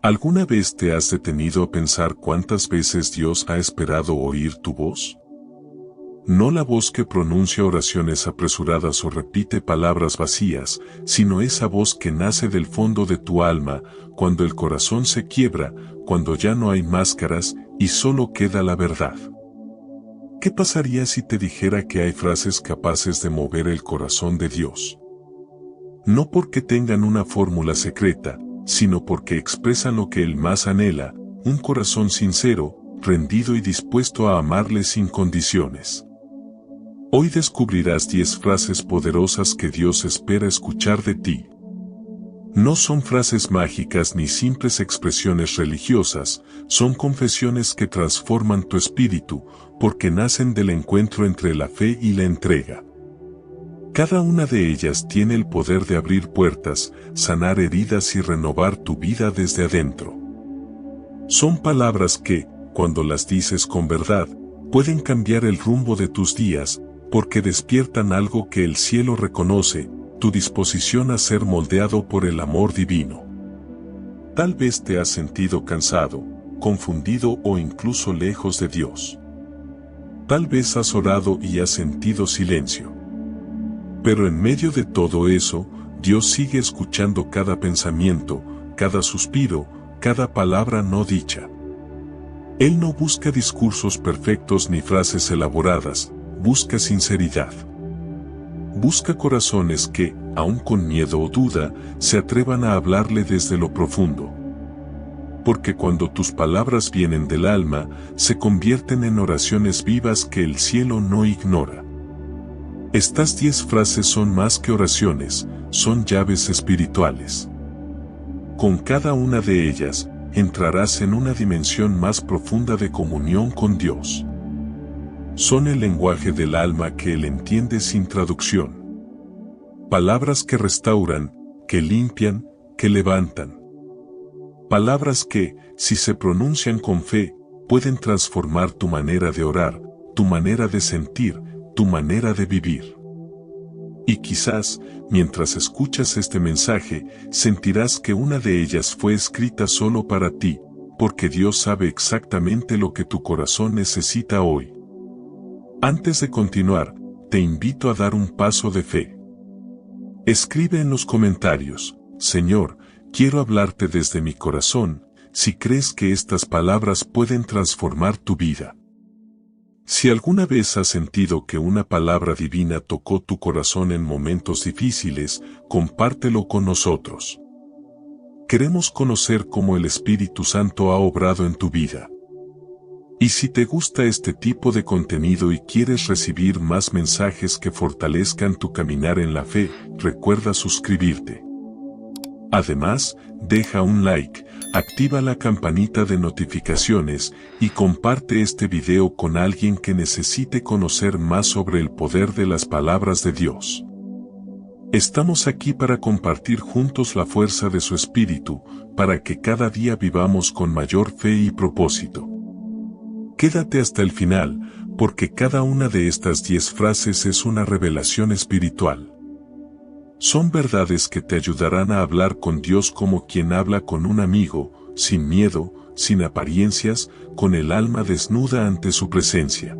¿Alguna vez te has detenido a pensar cuántas veces Dios ha esperado oír tu voz? No la voz que pronuncia oraciones apresuradas o repite palabras vacías, sino esa voz que nace del fondo de tu alma, cuando el corazón se quiebra, cuando ya no hay máscaras y solo queda la verdad. ¿Qué pasaría si te dijera que hay frases capaces de mover el corazón de Dios? No porque tengan una fórmula secreta, sino porque expresan lo que Él más anhela, un corazón sincero, rendido y dispuesto a amarle sin condiciones. Hoy descubrirás 10 frases poderosas que Dios espera escuchar de ti. No son frases mágicas ni simples expresiones religiosas, son confesiones que transforman tu espíritu, porque nacen del encuentro entre la fe y la entrega. Cada una de ellas tiene el poder de abrir puertas, sanar heridas y renovar tu vida desde adentro. Son palabras que, cuando las dices con verdad, pueden cambiar el rumbo de tus días, porque despiertan algo que el cielo reconoce, tu disposición a ser moldeado por el amor divino. Tal vez te has sentido cansado, confundido o incluso lejos de Dios. Tal vez has orado y has sentido silencio. Pero en medio de todo eso, Dios sigue escuchando cada pensamiento, cada suspiro, cada palabra no dicha. Él no busca discursos perfectos ni frases elaboradas, busca sinceridad. Busca corazones que, aun con miedo o duda, se atrevan a hablarle desde lo profundo. Porque cuando tus palabras vienen del alma, se convierten en oraciones vivas que el cielo no ignora. Estas 10 frases son más que oraciones, son llaves espirituales. Con cada una de ellas, entrarás en una dimensión más profunda de comunión con Dios. Son el lenguaje del alma que Él entiende sin traducción. Palabras que restauran, que limpian, que levantan. Palabras que, si se pronuncian con fe, pueden transformar tu manera de orar, tu manera de sentir, tu manera de vivir. Y quizás, mientras escuchas este mensaje, sentirás que una de ellas fue escrita solo para ti, porque Dios sabe exactamente lo que tu corazón necesita hoy. Antes de continuar, te invito a dar un paso de fe. Escribe en los comentarios: Señor, quiero hablarte desde mi corazón, si crees que estas palabras pueden transformar tu vida. Si alguna vez has sentido que una palabra divina tocó tu corazón en momentos difíciles, compártelo con nosotros. Queremos conocer cómo el Espíritu Santo ha obrado en tu vida. Y si te gusta este tipo de contenido y quieres recibir más mensajes que fortalezcan tu caminar en la fe, recuerda suscribirte. Además, deja un like, activa la campanita de notificaciones y comparte este video con alguien que necesite conocer más sobre el poder de las palabras de Dios. Estamos aquí para compartir juntos la fuerza de su Espíritu, para que cada día vivamos con mayor fe y propósito. Quédate hasta el final, porque cada una de estas 10 frases es una revelación espiritual. Son verdades que te ayudarán a hablar con Dios como quien habla con un amigo, sin miedo, sin apariencias, con el alma desnuda ante su presencia.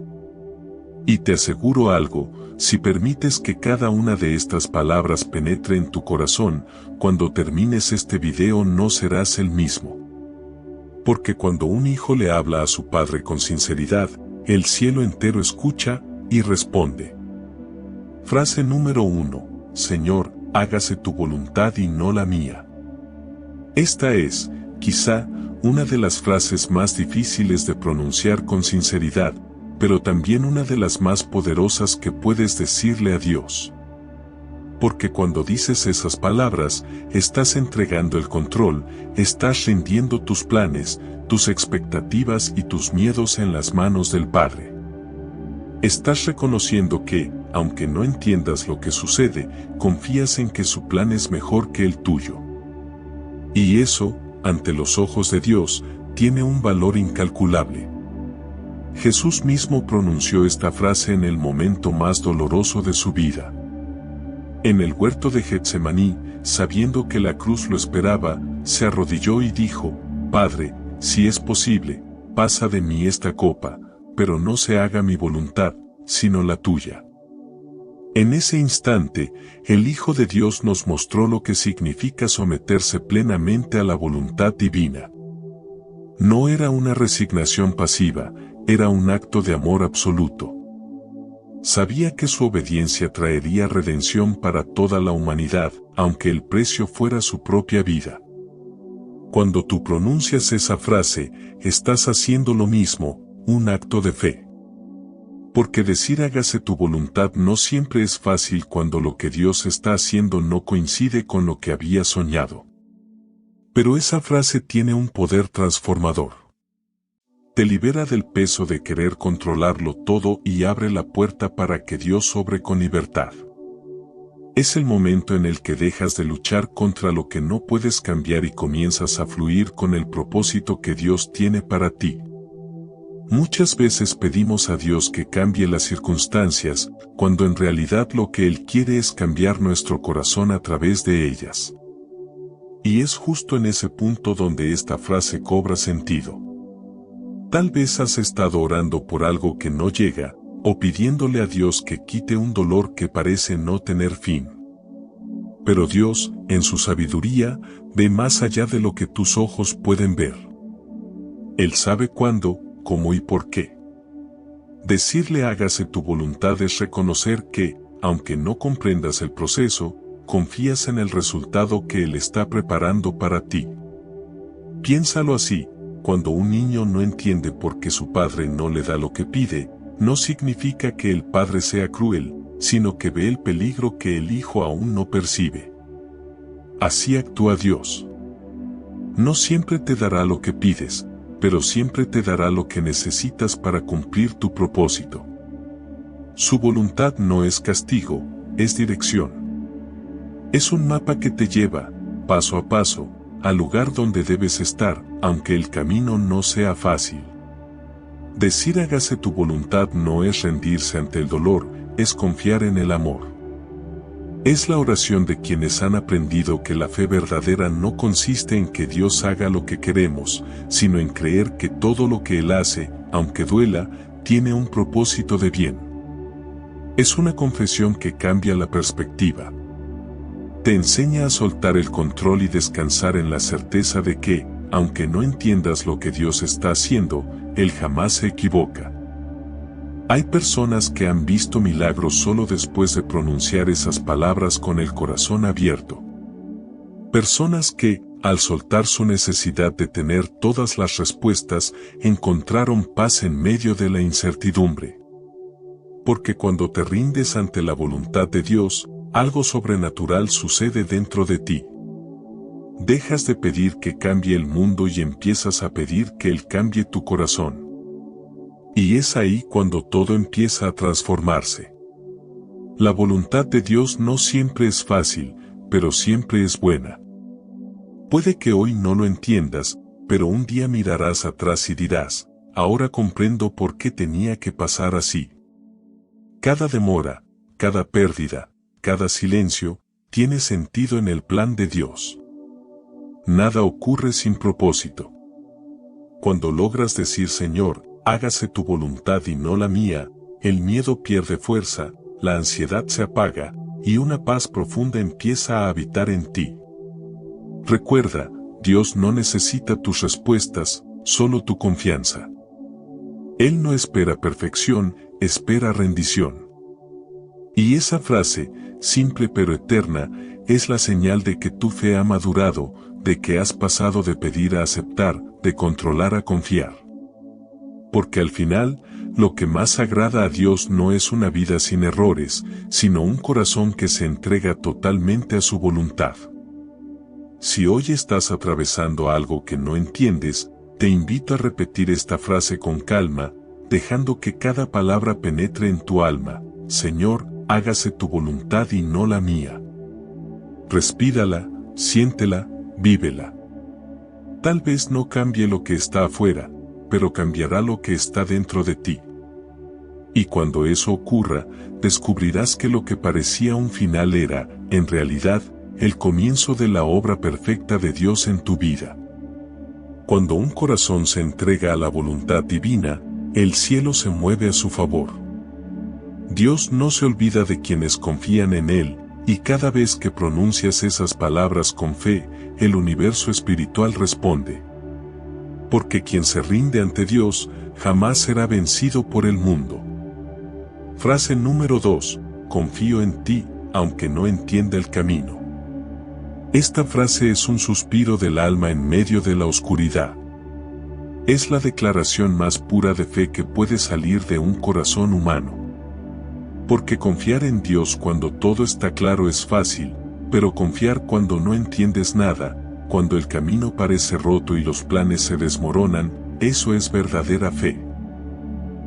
Y te aseguro algo, si permites que cada una de estas palabras penetre en tu corazón, cuando termines este video no serás el mismo. Porque cuando un hijo le habla a su padre con sinceridad, el cielo entero escucha y responde. Frase número 1. Señor, hágase tu voluntad y no la mía. Esta es, quizá, una de las frases más difíciles de pronunciar con sinceridad, pero también una de las más poderosas que puedes decirle a Dios. Porque cuando dices esas palabras, estás entregando el control, estás rindiendo tus planes, tus expectativas y tus miedos en las manos del Padre. Estás reconociendo que, aunque no entiendas lo que sucede, confías en que su plan es mejor que el tuyo. Y eso, ante los ojos de Dios, tiene un valor incalculable. Jesús mismo pronunció esta frase en el momento más doloroso de su vida. En el huerto de Getsemaní, sabiendo que la cruz lo esperaba, se arrodilló y dijo: Padre, si es posible, pasa de mí esta copa, pero no se haga mi voluntad, sino la tuya. En ese instante, el Hijo de Dios nos mostró lo que significa someterse plenamente a la voluntad divina. No era una resignación pasiva, era un acto de amor absoluto. Sabía que su obediencia traería redención para toda la humanidad, aunque el precio fuera su propia vida. Cuando tú pronuncias esa frase, estás haciendo lo mismo, un acto de fe. Porque decir hágase tu voluntad no siempre es fácil cuando lo que Dios está haciendo no coincide con lo que había soñado. Pero esa frase tiene un poder transformador. Te libera del peso de querer controlarlo todo y abre la puerta para que Dios obre con libertad. Es el momento en el que dejas de luchar contra lo que no puedes cambiar y comienzas a fluir con el propósito que Dios tiene para ti. Muchas veces pedimos a Dios que cambie las circunstancias, cuando en realidad lo que Él quiere es cambiar nuestro corazón a través de ellas. Y es justo en ese punto donde esta frase cobra sentido. Tal vez has estado orando por algo que no llega, o pidiéndole a Dios que quite un dolor que parece no tener fin. Pero Dios, en su sabiduría, ve más allá de lo que tus ojos pueden ver. Él sabe cuándo, cómo y por qué. Decirle hágase tu voluntad es reconocer que, aunque no comprendas el proceso, confías en el resultado que Él está preparando para ti. Piénsalo así, cuando un niño no entiende por qué su padre no le da lo que pide, no significa que el padre sea cruel, sino que ve el peligro que el hijo aún no percibe. Así actúa Dios. No siempre te dará lo que pides, pero siempre te dará lo que necesitas para cumplir tu propósito. Su voluntad no es castigo, es dirección. Es un mapa que te lleva, paso a paso, al lugar donde debes estar, aunque el camino no sea fácil. Decir hágase tu voluntad no es rendirse ante el dolor, es confiar en el amor. Es la oración de quienes han aprendido que la fe verdadera no consiste en que Dios haga lo que queremos, sino en creer que todo lo que Él hace, aunque duela, tiene un propósito de bien. Es una confesión que cambia la perspectiva. Te enseña a soltar el control y descansar en la certeza de que, aunque no entiendas lo que Dios está haciendo, Él jamás se equivoca. Hay personas que han visto milagros solo después de pronunciar esas palabras con el corazón abierto. Personas que, al soltar su necesidad de tener todas las respuestas, encontraron paz en medio de la incertidumbre. Porque cuando te rindes ante la voluntad de Dios, algo sobrenatural sucede dentro de ti. Dejas de pedir que cambie el mundo y empiezas a pedir que Él cambie tu corazón. Y es ahí cuando todo empieza a transformarse. La voluntad de Dios no siempre es fácil, pero siempre es buena. Puede que hoy no lo entiendas, pero un día mirarás atrás y dirás, ahora comprendo por qué tenía que pasar así. Cada demora, cada pérdida, cada silencio, tiene sentido en el plan de Dios. Nada ocurre sin propósito. Cuando logras decir Señor, hágase tu voluntad y no la mía, el miedo pierde fuerza, la ansiedad se apaga, y una paz profunda empieza a habitar en ti. Recuerda, Dios no necesita tus respuestas, solo tu confianza. Él no espera perfección, espera rendición. Y esa frase, simple pero eterna, es la señal de que tu fe ha madurado, de que has pasado de pedir a aceptar, de controlar a confiar. Porque al final, lo que más agrada a Dios no es una vida sin errores, sino un corazón que se entrega totalmente a su voluntad. Si hoy estás atravesando algo que no entiendes, te invito a repetir esta frase con calma, dejando que cada palabra penetre en tu alma. Señor, hágase tu voluntad y no la mía. Respírala, siéntela, vívela. Tal vez no cambie lo que está afuera, pero cambiará lo que está dentro de ti. Y cuando eso ocurra, descubrirás que lo que parecía un final era, en realidad, el comienzo de la obra perfecta de Dios en tu vida. Cuando un corazón se entrega a la voluntad divina, el cielo se mueve a su favor. Dios no se olvida de quienes confían en Él, y cada vez que pronuncias esas palabras con fe, el universo espiritual responde. Porque quien se rinde ante Dios, jamás será vencido por el mundo. Frase número 2. Confío en ti, aunque no entienda el camino. Esta frase es un suspiro del alma en medio de la oscuridad. Es la declaración más pura de fe que puede salir de un corazón humano. Porque confiar en Dios cuando todo está claro es fácil, pero confiar cuando no entiendes nada, cuando el camino parece roto y los planes se desmoronan, eso es verdadera fe.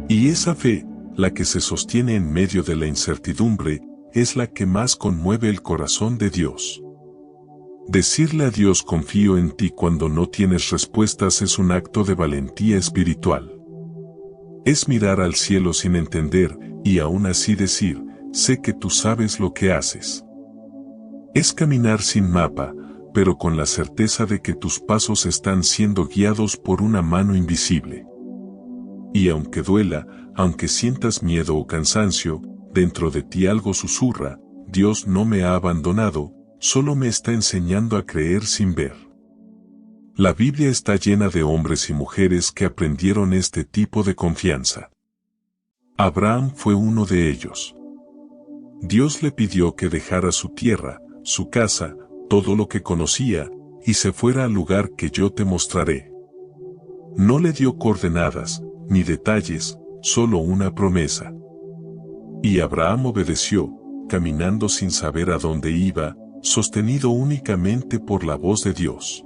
Y esa fe, la que se sostiene en medio de la incertidumbre, es la que más conmueve el corazón de Dios. Decirle a Dios confío en ti cuando no tienes respuestas es un acto de valentía espiritual. Es mirar al cielo sin entender, y aún así decir, sé que tú sabes lo que haces. Es caminar sin mapa, pero con la certeza de que tus pasos están siendo guiados por una mano invisible. Y aunque duela, aunque sientas miedo o cansancio, dentro de ti algo susurra, Dios no me ha abandonado, solo me está enseñando a creer sin ver. La Biblia está llena de hombres y mujeres que aprendieron este tipo de confianza. Abraham fue uno de ellos. Dios le pidió que dejara su tierra, su casa, todo lo que conocía, y se fuera al lugar que yo te mostraré. No le dio coordenadas, ni detalles, solo una promesa. Y Abraham obedeció, caminando sin saber a dónde iba, sostenido únicamente por la voz de Dios.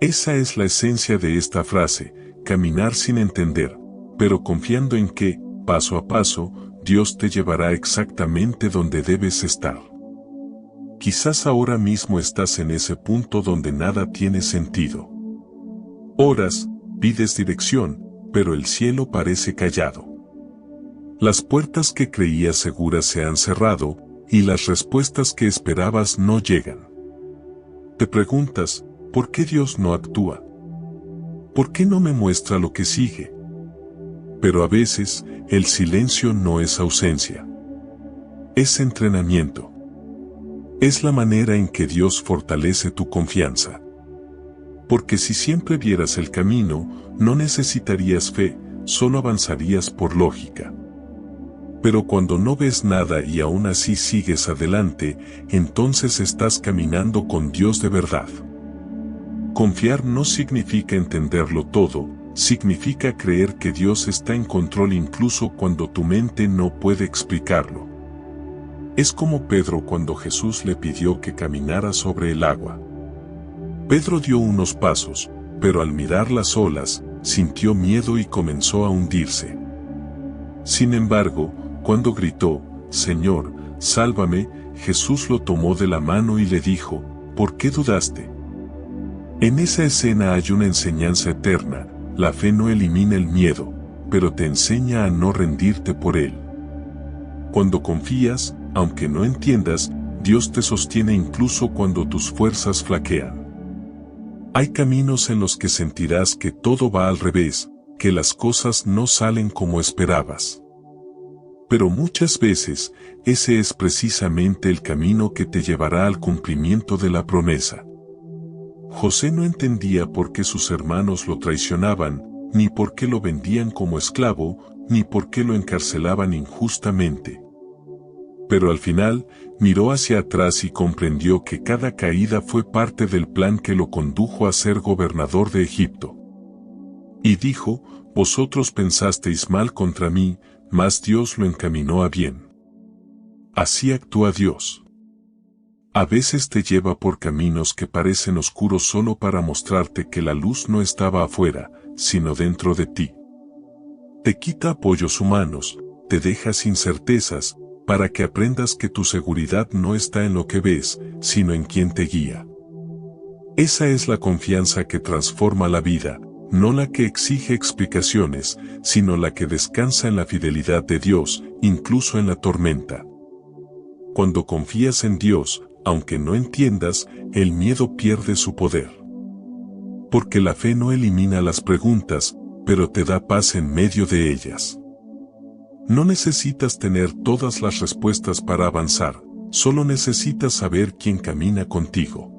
Esa es la esencia de esta frase, caminar sin entender, pero confiando en que, paso a paso, Dios te llevará exactamente donde debes estar. Quizás ahora mismo estás en ese punto donde nada tiene sentido. Oras, pides dirección, pero el cielo parece callado. Las puertas que creías seguras se han cerrado, y las respuestas que esperabas no llegan. Te preguntas, ¿por qué Dios no actúa? ¿Por qué no me muestra lo que sigue? Pero a veces, el silencio no es ausencia. Es entrenamiento. Es la manera en que Dios fortalece tu confianza. Porque si siempre vieras el camino, no necesitarías fe, solo avanzarías por lógica. Pero cuando no ves nada y aún así sigues adelante, entonces estás caminando con Dios de verdad. Confiar no significa entenderlo todo, significa creer que Dios está en control incluso cuando tu mente no puede explicarlo. Es como Pedro cuando Jesús le pidió que caminara sobre el agua. Pedro dio unos pasos, pero al mirar las olas, sintió miedo y comenzó a hundirse. Sin embargo, cuando gritó, Señor, sálvame, Jesús lo tomó de la mano y le dijo, ¿por qué dudaste? En esa escena hay una enseñanza eterna, la fe no elimina el miedo, pero te enseña a no rendirte por él. Cuando confías, aunque no entiendas, Dios te sostiene incluso cuando tus fuerzas flaquean. Hay caminos en los que sentirás que todo va al revés, que las cosas no salen como esperabas. Pero muchas veces, ese es precisamente el camino que te llevará al cumplimiento de la promesa. José no entendía por qué sus hermanos lo traicionaban, ni por qué lo vendían como esclavo, ni por qué lo encarcelaban injustamente. Pero al final, miró hacia atrás y comprendió que cada caída fue parte del plan que lo condujo a ser gobernador de Egipto. Y dijo, vosotros pensasteis mal contra mí, mas Dios lo encaminó a bien. Así actúa Dios. A veces te lleva por caminos que parecen oscuros solo para mostrarte que la luz no estaba afuera, sino dentro de ti. Te quita apoyos humanos, te deja sin certezas, para que aprendas que tu seguridad no está en lo que ves, sino en quien te guía. Esa es la confianza que transforma la vida, no la que exige explicaciones, sino la que descansa en la fidelidad de Dios, incluso en la tormenta. Cuando confías en Dios, aunque no entiendas, el miedo pierde su poder. Porque la fe no elimina las preguntas, pero te da paz en medio de ellas. No necesitas tener todas las respuestas para avanzar, solo necesitas saber quién camina contigo.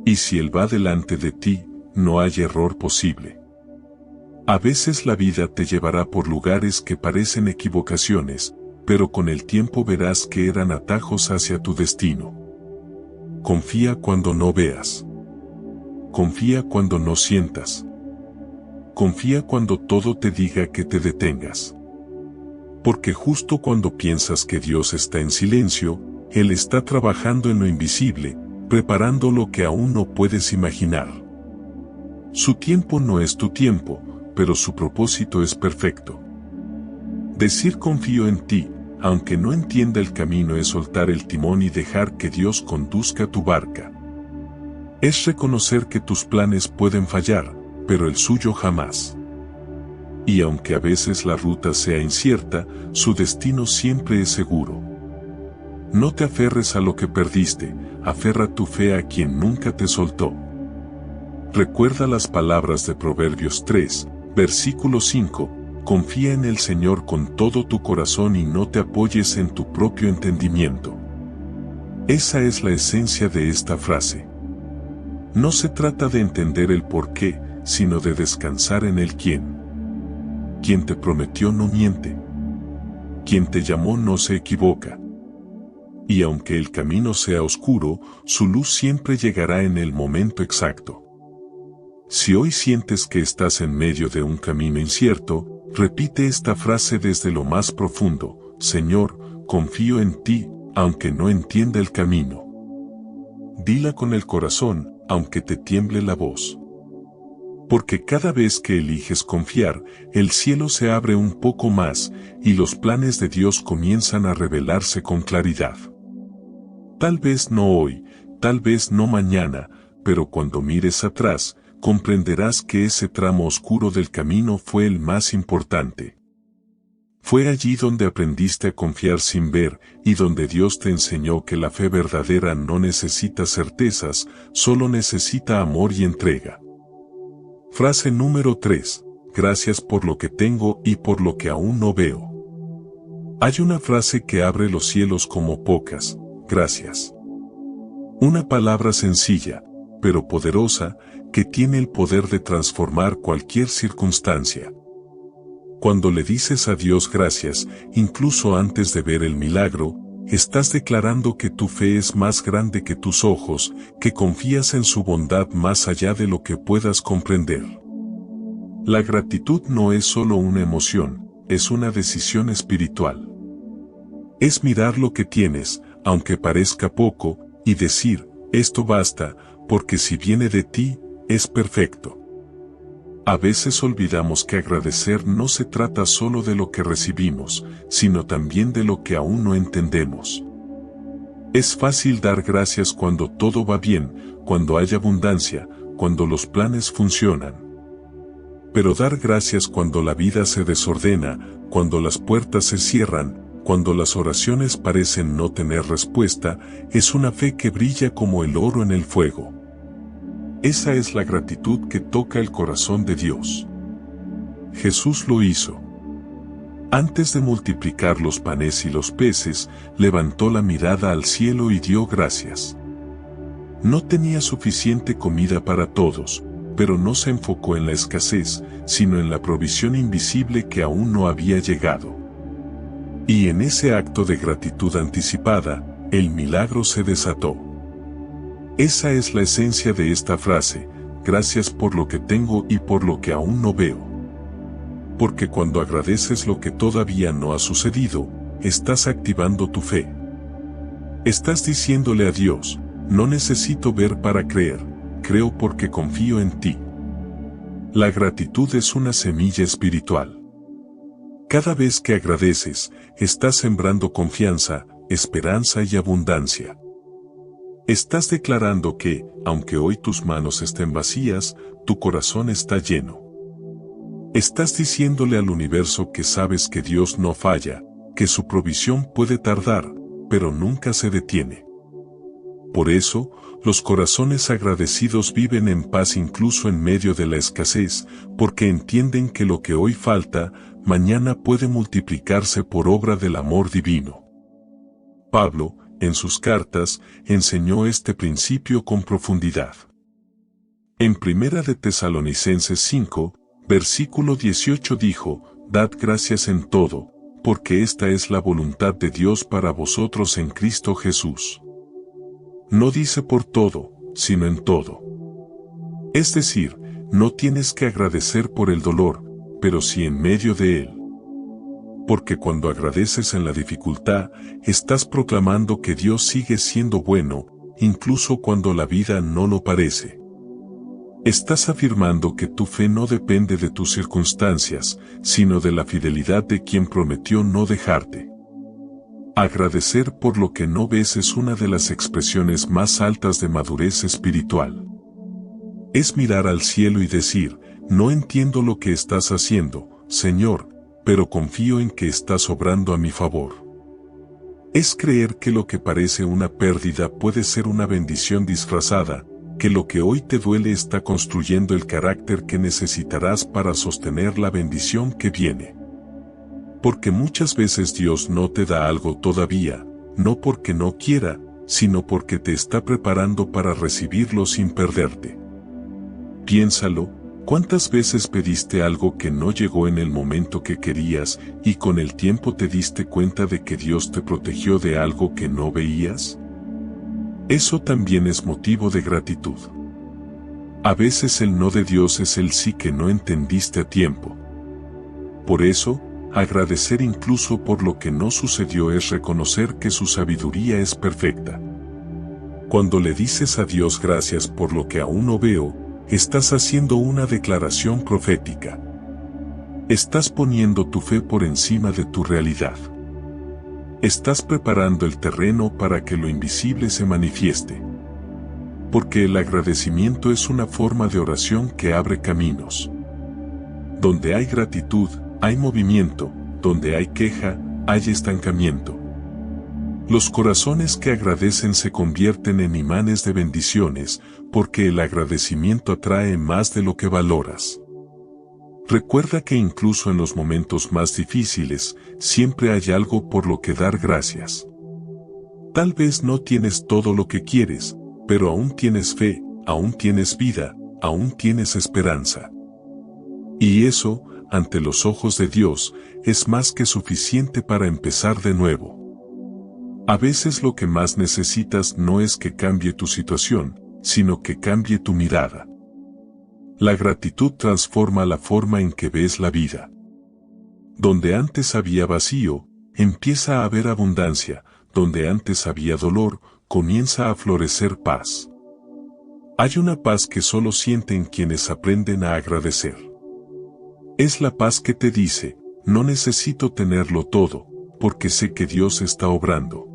Y si Él va delante de ti, no hay error posible. A veces la vida te llevará por lugares que parecen equivocaciones, pero con el tiempo verás que eran atajos hacia tu destino. Confía cuando no veas. Confía cuando no sientas. Confía cuando todo te diga que te detengas. Porque justo cuando piensas que Dios está en silencio, Él está trabajando en lo invisible, preparando lo que aún no puedes imaginar. Su tiempo no es tu tiempo, pero su propósito es perfecto. Decir confío en ti, aunque no entienda el camino, es soltar el timón y dejar que Dios conduzca tu barca. Es reconocer que tus planes pueden fallar, pero el suyo jamás. Y aunque a veces la ruta sea incierta, su destino siempre es seguro. No te aferres a lo que perdiste, aferra tu fe a quien nunca te soltó. Recuerda las palabras de Proverbios 3, versículo 5, confía en el Señor con todo tu corazón y no te apoyes en tu propio entendimiento. Esa es la esencia de esta frase. No se trata de entender el por qué, sino de descansar en el quién. Quien te prometió no miente. Quien te llamó no se equivoca. Y aunque el camino sea oscuro, su luz siempre llegará en el momento exacto. Si hoy sientes que estás en medio de un camino incierto, repite esta frase desde lo más profundo: Señor, confío en ti, aunque no entienda el camino. Dila con el corazón, aunque te tiemble la voz. Porque cada vez que eliges confiar, el cielo se abre un poco más, y los planes de Dios comienzan a revelarse con claridad. Tal vez no hoy, tal vez no mañana, pero cuando mires atrás, comprenderás que ese tramo oscuro del camino fue el más importante. Fue allí donde aprendiste a confiar sin ver, y donde Dios te enseñó que la fe verdadera no necesita certezas, solo necesita amor y entrega. Frase número 3. Gracias por lo que tengo y por lo que aún no veo. Hay una frase que abre los cielos como pocas: gracias. Una palabra sencilla, pero poderosa, que tiene el poder de transformar cualquier circunstancia. Cuando le dices a Dios gracias, incluso antes de ver el milagro, estás declarando que tu fe es más grande que tus ojos, que confías en su bondad más allá de lo que puedas comprender. La gratitud no es solo una emoción, es una decisión espiritual. Es mirar lo que tienes, aunque parezca poco, y decir, esto basta, porque si viene de ti, es perfecto. A veces olvidamos que agradecer no se trata solo de lo que recibimos, sino también de lo que aún no entendemos. Es fácil dar gracias cuando todo va bien, cuando hay abundancia, cuando los planes funcionan. Pero dar gracias cuando la vida se desordena, cuando las puertas se cierran, cuando las oraciones parecen no tener respuesta, es una fe que brilla como el oro en el fuego. Esa es la gratitud que toca el corazón de Dios. Jesús lo hizo. Antes de multiplicar los panes y los peces, levantó la mirada al cielo y dio gracias. No tenía suficiente comida para todos, pero no se enfocó en la escasez, sino en la provisión invisible que aún no había llegado. Y en ese acto de gratitud anticipada, el milagro se desató. Esa es la esencia de esta frase: gracias por lo que tengo y por lo que aún no veo. Porque cuando agradeces lo que todavía no ha sucedido, estás activando tu fe. Estás diciéndole a Dios, no necesito ver para creer, creo porque confío en ti. La gratitud es una semilla espiritual. Cada vez que agradeces, estás sembrando confianza, esperanza y abundancia. Estás declarando que, aunque hoy tus manos estén vacías, tu corazón está lleno. Estás diciéndole al universo que sabes que Dios no falla, que su provisión puede tardar, pero nunca se detiene. Por eso, Los corazones agradecidos viven en paz incluso en medio de la escasez, porque entienden que lo que hoy falta, mañana puede multiplicarse por obra del amor divino. Pablo, en sus cartas, enseñó este principio con profundidad. En 1 de Tesalonicenses 5, versículo 18 dijo: «Dad gracias en todo, porque esta es la voluntad de Dios para vosotros en Cristo Jesús». No dice por todo, sino en todo. Es decir, no tienes que agradecer por el dolor, pero sí en medio de él. Porque cuando agradeces en la dificultad, estás proclamando que Dios sigue siendo bueno, incluso cuando la vida no lo parece. Estás afirmando que tu fe no depende de tus circunstancias, sino de la fidelidad de quien prometió no dejarte. Agradecer por lo que no ves es una de las expresiones más altas de madurez espiritual. Es mirar al cielo y decir: no entiendo lo que estás haciendo, Señor, pero confío en que estás obrando a mi favor. Es creer que lo que parece una pérdida puede ser una bendición disfrazada, que lo que hoy te duele está construyendo el carácter que necesitarás para sostener la bendición que viene. Porque muchas veces Dios no te da algo todavía, no porque no quiera, sino porque te está preparando para recibirlo sin perderte. Piénsalo, ¿cuántas veces pediste algo que no llegó en el momento que querías y con el tiempo te diste cuenta de que Dios te protegió de algo que no veías? Eso también es motivo de gratitud. A veces el no de Dios es el sí que no entendiste a tiempo. Por eso, agradecer incluso por lo que no sucedió es reconocer que su sabiduría es perfecta. Cuando le dices a Dios gracias por lo que aún no veo, estás haciendo una declaración profética. Estás poniendo tu fe por encima de tu realidad. Estás preparando el terreno para que lo invisible se manifieste. Porque el agradecimiento es una forma de oración que abre caminos. Donde hay gratitud, hay movimiento; donde hay queja, hay estancamiento. Los corazones que agradecen se convierten en imanes de bendiciones, porque el agradecimiento atrae más de lo que valoras. Recuerda que incluso en los momentos más difíciles, siempre hay algo por lo que dar gracias. Tal vez no tienes todo lo que quieres, pero aún tienes fe, aún tienes vida, aún tienes esperanza. Y eso, ante los ojos de Dios, es más que suficiente para empezar de nuevo. A veces lo que más necesitas no es que cambie tu situación, sino que cambie tu mirada. La gratitud transforma la forma en que ves la vida. Donde antes había vacío, empieza a haber abundancia; donde antes había dolor, comienza a florecer paz. Hay una paz que solo sienten quienes aprenden a agradecer. Es la paz que te dice: no necesito tenerlo todo, porque sé que Dios está obrando.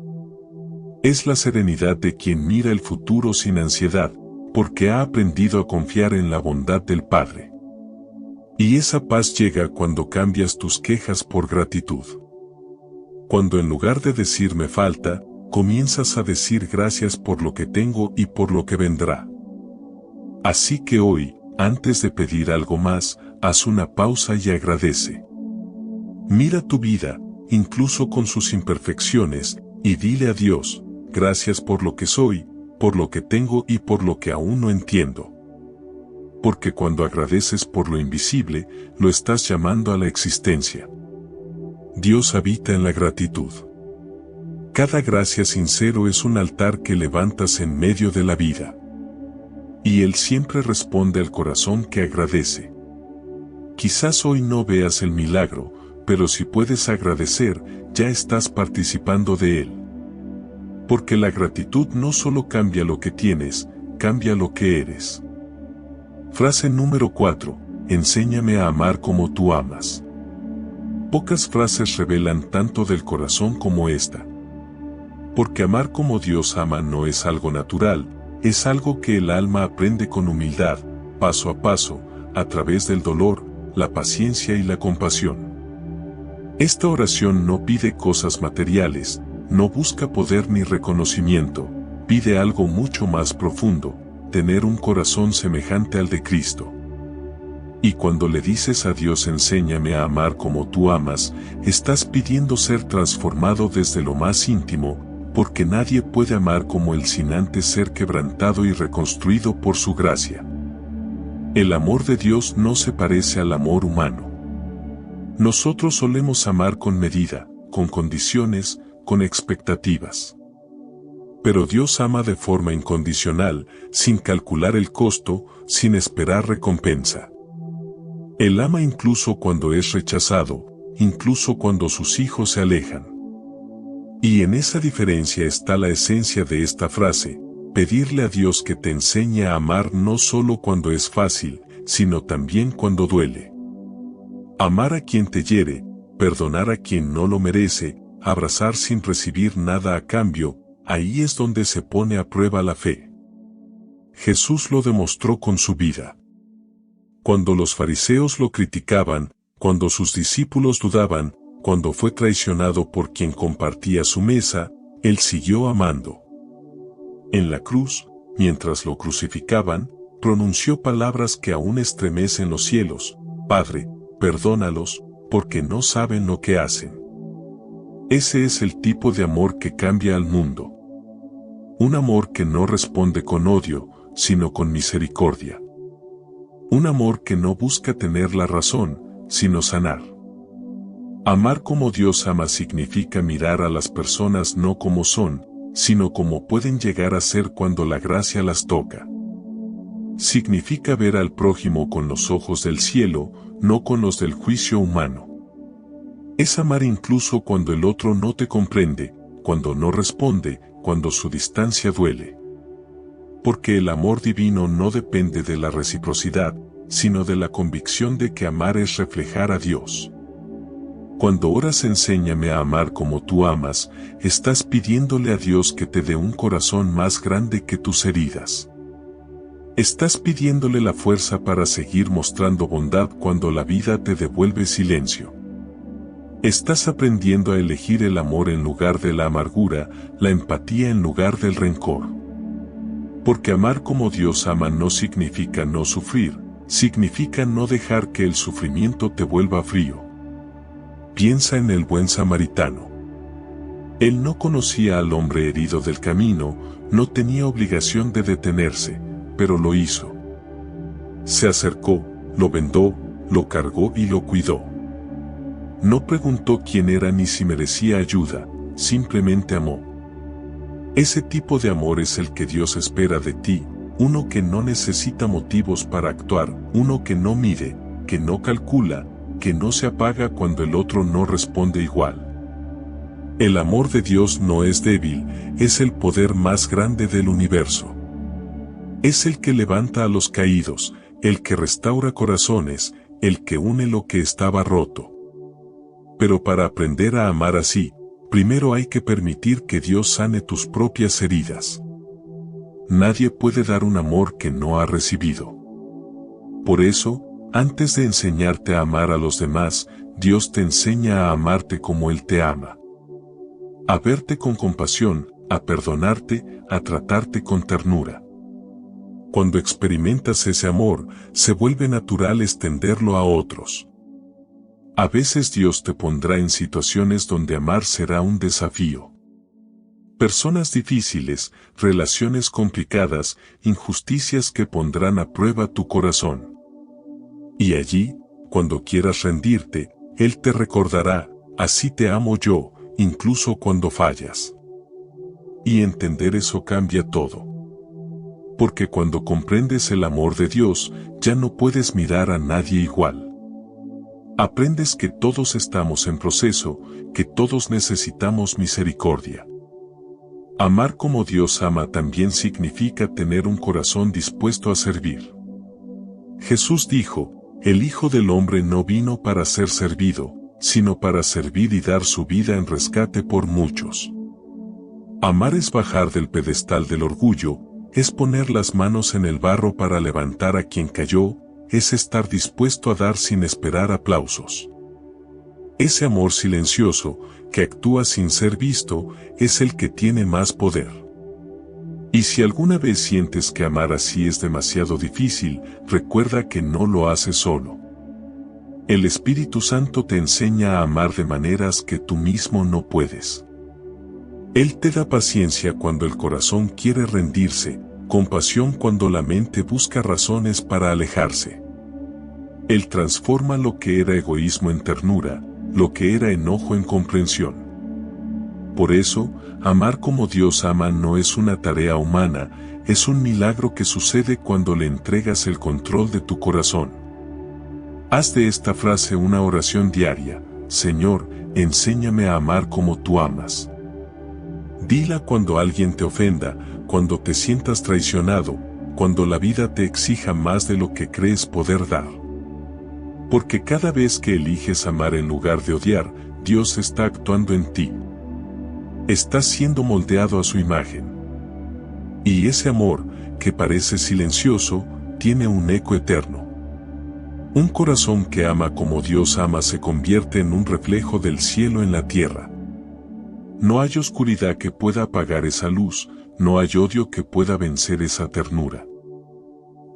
Es la serenidad de quien mira el futuro sin ansiedad, porque ha aprendido a confiar en la bondad del Padre. Y esa paz llega cuando cambias tus quejas por gratitud. Cuando en lugar de decir me falta, comienzas a decir gracias por lo que tengo y por lo que vendrá. Así que hoy, antes de pedir algo más, haz una pausa y agradece. Mira tu vida, incluso con sus imperfecciones, y dile a Dios: gracias por lo que soy, por lo que tengo y por lo que aún no entiendo. Porque cuando agradeces por lo invisible, lo estás llamando a la existencia. Dios habita en la gratitud. Cada gracia sincero es un altar que levantas en medio de la vida. Y Él siempre responde al corazón que agradece. Quizás hoy no veas el milagro, pero si puedes agradecer, ya estás participando de él. Porque la gratitud no solo cambia lo que tienes, cambia lo que eres. Frase número 4. Enséñame a amar como tú amas. Pocas frases revelan tanto del corazón como esta. Porque amar como Dios ama no es algo natural, es algo que el alma aprende con humildad, paso a paso, a través del dolor, la paciencia y la compasión. Esta oración no pide cosas materiales, no busca poder ni reconocimiento, pide algo mucho más profundo, tener un corazón semejante al de Cristo. Y cuando le dices a Dios enséñame a amar como tú amas, estás pidiendo ser transformado desde lo más íntimo, porque nadie puede amar como Él sin antes ser quebrantado y reconstruido por su gracia. El amor de Dios no se parece al amor humano. Nosotros solemos amar con medida, con condiciones, con expectativas. Pero Dios ama de forma incondicional, sin calcular el costo, sin esperar recompensa. Él ama incluso cuando es rechazado, incluso cuando sus hijos se alejan. Y en esa diferencia está la esencia de esta frase, pedirle a Dios que te enseñe a amar no solo cuando es fácil, sino también cuando duele. Amar a quien te hiere, perdonar a quien no lo merece, abrazar sin recibir nada a cambio, ahí es donde se pone a prueba la fe. Jesús lo demostró con su vida. Cuando los fariseos lo criticaban, cuando sus discípulos dudaban, cuando fue traicionado por quien compartía su mesa, Él siguió amando. En la cruz, mientras lo crucificaban, pronunció palabras que aún estremecen los cielos: Padre, perdónalos, porque no saben lo que hacen. Ese es el tipo de amor que cambia al mundo. Un amor que no responde con odio, sino con misericordia. Un amor que no busca tener la razón, sino sanar. Amar como Dios ama significa mirar a las personas no como son, sino como pueden llegar a ser cuando la gracia las toca. Significa ver al prójimo con los ojos del cielo, no con los del juicio humano. Es amar incluso cuando el otro no te comprende, cuando no responde, cuando su distancia duele. Porque el amor divino no depende de la reciprocidad, sino de la convicción de que amar es reflejar a Dios. Cuando oras enséñame a amar como tú amas, estás pidiéndole a Dios que te dé un corazón más grande que tus heridas. Estás pidiéndole la fuerza para seguir mostrando bondad cuando la vida te devuelve silencio. Estás aprendiendo a elegir el amor en lugar de la amargura, la empatía en lugar del rencor. Porque amar como Dios ama no significa no sufrir, significa no dejar que el sufrimiento te vuelva frío. Piensa en el buen samaritano. Él no conocía al hombre herido del camino, no tenía obligación de detenerse, pero lo hizo. Se acercó, lo vendó, lo cargó y lo cuidó. No preguntó quién era ni si merecía ayuda, simplemente amó. Ese tipo de amor es el que Dios espera de ti, uno que no necesita motivos para actuar, uno que no mide, que no calcula, que no se apaga cuando el otro no responde igual. El amor de Dios no es débil, es el poder más grande del universo. Es el que levanta a los caídos, el que restaura corazones, el que une lo que estaba roto. Pero para aprender a amar así, primero hay que permitir que Dios sane tus propias heridas. Nadie puede dar un amor que no ha recibido. Por eso, antes de enseñarte a amar a los demás, Dios te enseña a amarte como Él te ama. A verte con compasión, a perdonarte, a tratarte con ternura. Cuando experimentas ese amor, se vuelve natural extenderlo a otros. A veces Dios te pondrá en situaciones donde amar será un desafío. Personas difíciles, relaciones complicadas, injusticias que pondrán a prueba tu corazón. Y allí, cuando quieras rendirte, Él te recordará: así te amo yo, incluso cuando fallas. Y entender eso cambia todo. Porque cuando comprendes el amor de Dios, ya no puedes mirar a nadie igual. Aprendes que todos estamos en proceso, que todos necesitamos misericordia. Amar como Dios ama también significa tener un corazón dispuesto a servir. Jesús dijo: el Hijo del Hombre no vino para ser servido, sino para servir y dar su vida en rescate por muchos. Amar es bajar del pedestal del orgullo, es poner las manos en el barro para levantar a quien cayó, es estar dispuesto a dar sin esperar aplausos. Ese amor silencioso, que actúa sin ser visto, es el que tiene más poder. Y si alguna vez sientes que amar así es demasiado difícil, recuerda que no lo haces solo. El Espíritu Santo te enseña a amar de maneras que tú mismo no puedes. Él te da paciencia cuando el corazón quiere rendirse, compasión cuando la mente busca razones para alejarse. Él transforma lo que era egoísmo en ternura, lo que era enojo en comprensión. Por eso, amar como Dios ama no es una tarea humana, es un milagro que sucede cuando le entregas el control de tu corazón. Haz de esta frase una oración diaria: Señor, enséñame a amar como tú amas. Dila cuando alguien te ofenda, cuando te sientas traicionado, cuando la vida te exija más de lo que crees poder dar. Porque cada vez que eliges amar en lugar de odiar, Dios está actuando en ti. Estás siendo moldeado a su imagen. Y ese amor, que parece silencioso, tiene un eco eterno. Un corazón que ama como Dios ama se convierte en un reflejo del cielo en la tierra. No hay oscuridad que pueda apagar esa luz, no hay odio que pueda vencer esa ternura.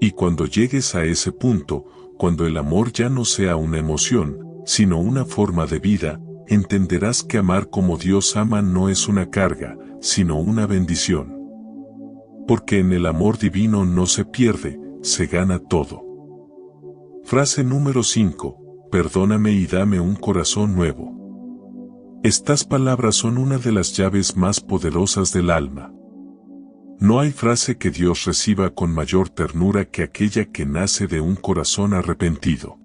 Y cuando llegues a ese punto, cuando el amor ya no sea una emoción, sino una forma de vida, entenderás que amar como Dios ama no es una carga, sino una bendición. Porque en el amor divino no se pierde, se gana todo. Frase número 5. Perdóname y dame un corazón nuevo. Estas palabras son una de las llaves más poderosas del alma. No hay frase que Dios reciba con mayor ternura que aquella que nace de un corazón arrepentido.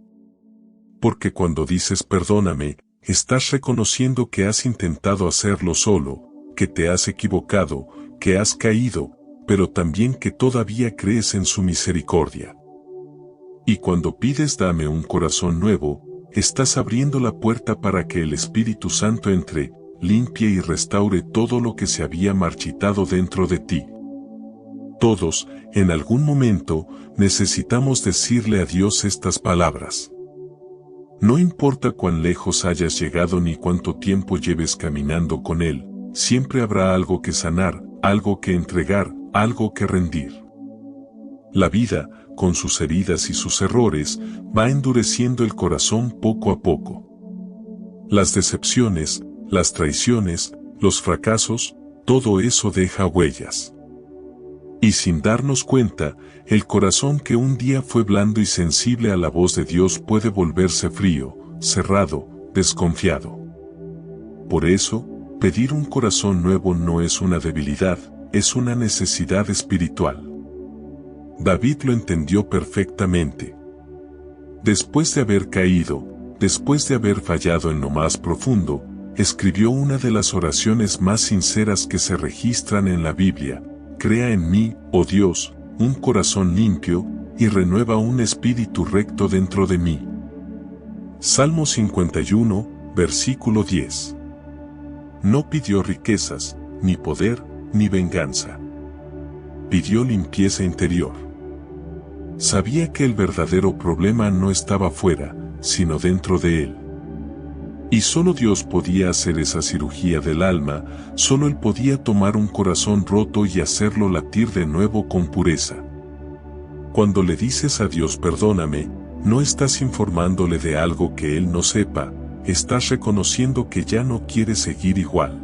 Porque cuando dices perdóname, estás reconociendo que has intentado hacerlo solo, que te has equivocado, que has caído, pero también que todavía crees en su misericordia. Y cuando pides dame un corazón nuevo, estás abriendo la puerta para que el Espíritu Santo entre, limpie y restaure todo lo que se había marchitado dentro de ti. Todos, en algún momento, necesitamos decirle a Dios estas palabras. No importa cuán lejos hayas llegado ni cuánto tiempo lleves caminando con Él, siempre habrá algo que sanar, algo que entregar, algo que rendir. La vida, con sus heridas y sus errores, va endureciendo el corazón poco a poco. Las decepciones, las traiciones, los fracasos, todo eso deja huellas. Y sin darnos cuenta, el corazón que un día fue blando y sensible a la voz de Dios puede volverse frío, cerrado, desconfiado. Por eso, pedir un corazón nuevo no es una debilidad, es una necesidad espiritual. David lo entendió perfectamente. Después de haber caído, después de haber fallado en lo más profundo, escribió una de las oraciones más sinceras que se registran en la Biblia: Crea en mí, oh Dios, un corazón limpio, y renueva un espíritu recto dentro de mí. Salmo 51, versículo 10. No pidió riquezas, ni poder, ni venganza. Pidió limpieza interior. Sabía que el verdadero problema no estaba fuera, sino dentro de él. Y solo Dios podía hacer esa cirugía del alma, solo Él podía tomar un corazón roto y hacerlo latir de nuevo con pureza. Cuando le dices a Dios perdóname, no estás informándole de algo que Él no sepa, estás reconociendo que ya no quieres seguir igual.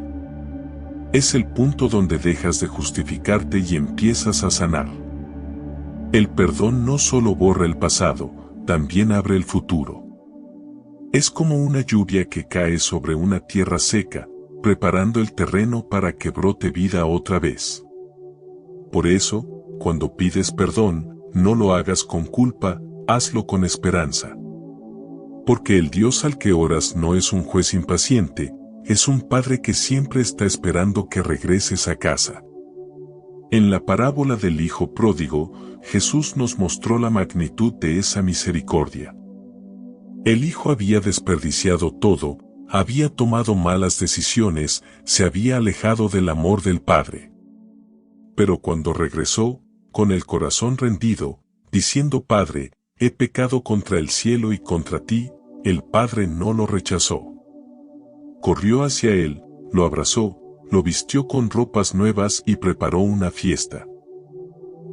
Es el punto donde dejas de justificarte y empiezas a sanar. El perdón no solo borra el pasado, también abre el futuro. Es como una lluvia que cae sobre una tierra seca, preparando el terreno para que brote vida otra vez. Por eso, cuando pides perdón, no lo hagas con culpa, hazlo con esperanza. Porque el Dios al que oras no es un juez impaciente, es un Padre que siempre está esperando que regreses a casa. En la parábola del Hijo Pródigo, Jesús nos mostró la magnitud de esa misericordia. El hijo había desperdiciado todo, había tomado malas decisiones, se había alejado del amor del Padre. Pero cuando regresó, con el corazón rendido, diciendo Padre, he pecado contra el cielo y contra ti, el Padre no lo rechazó. Corrió hacia él, lo abrazó, lo vistió con ropas nuevas y preparó una fiesta.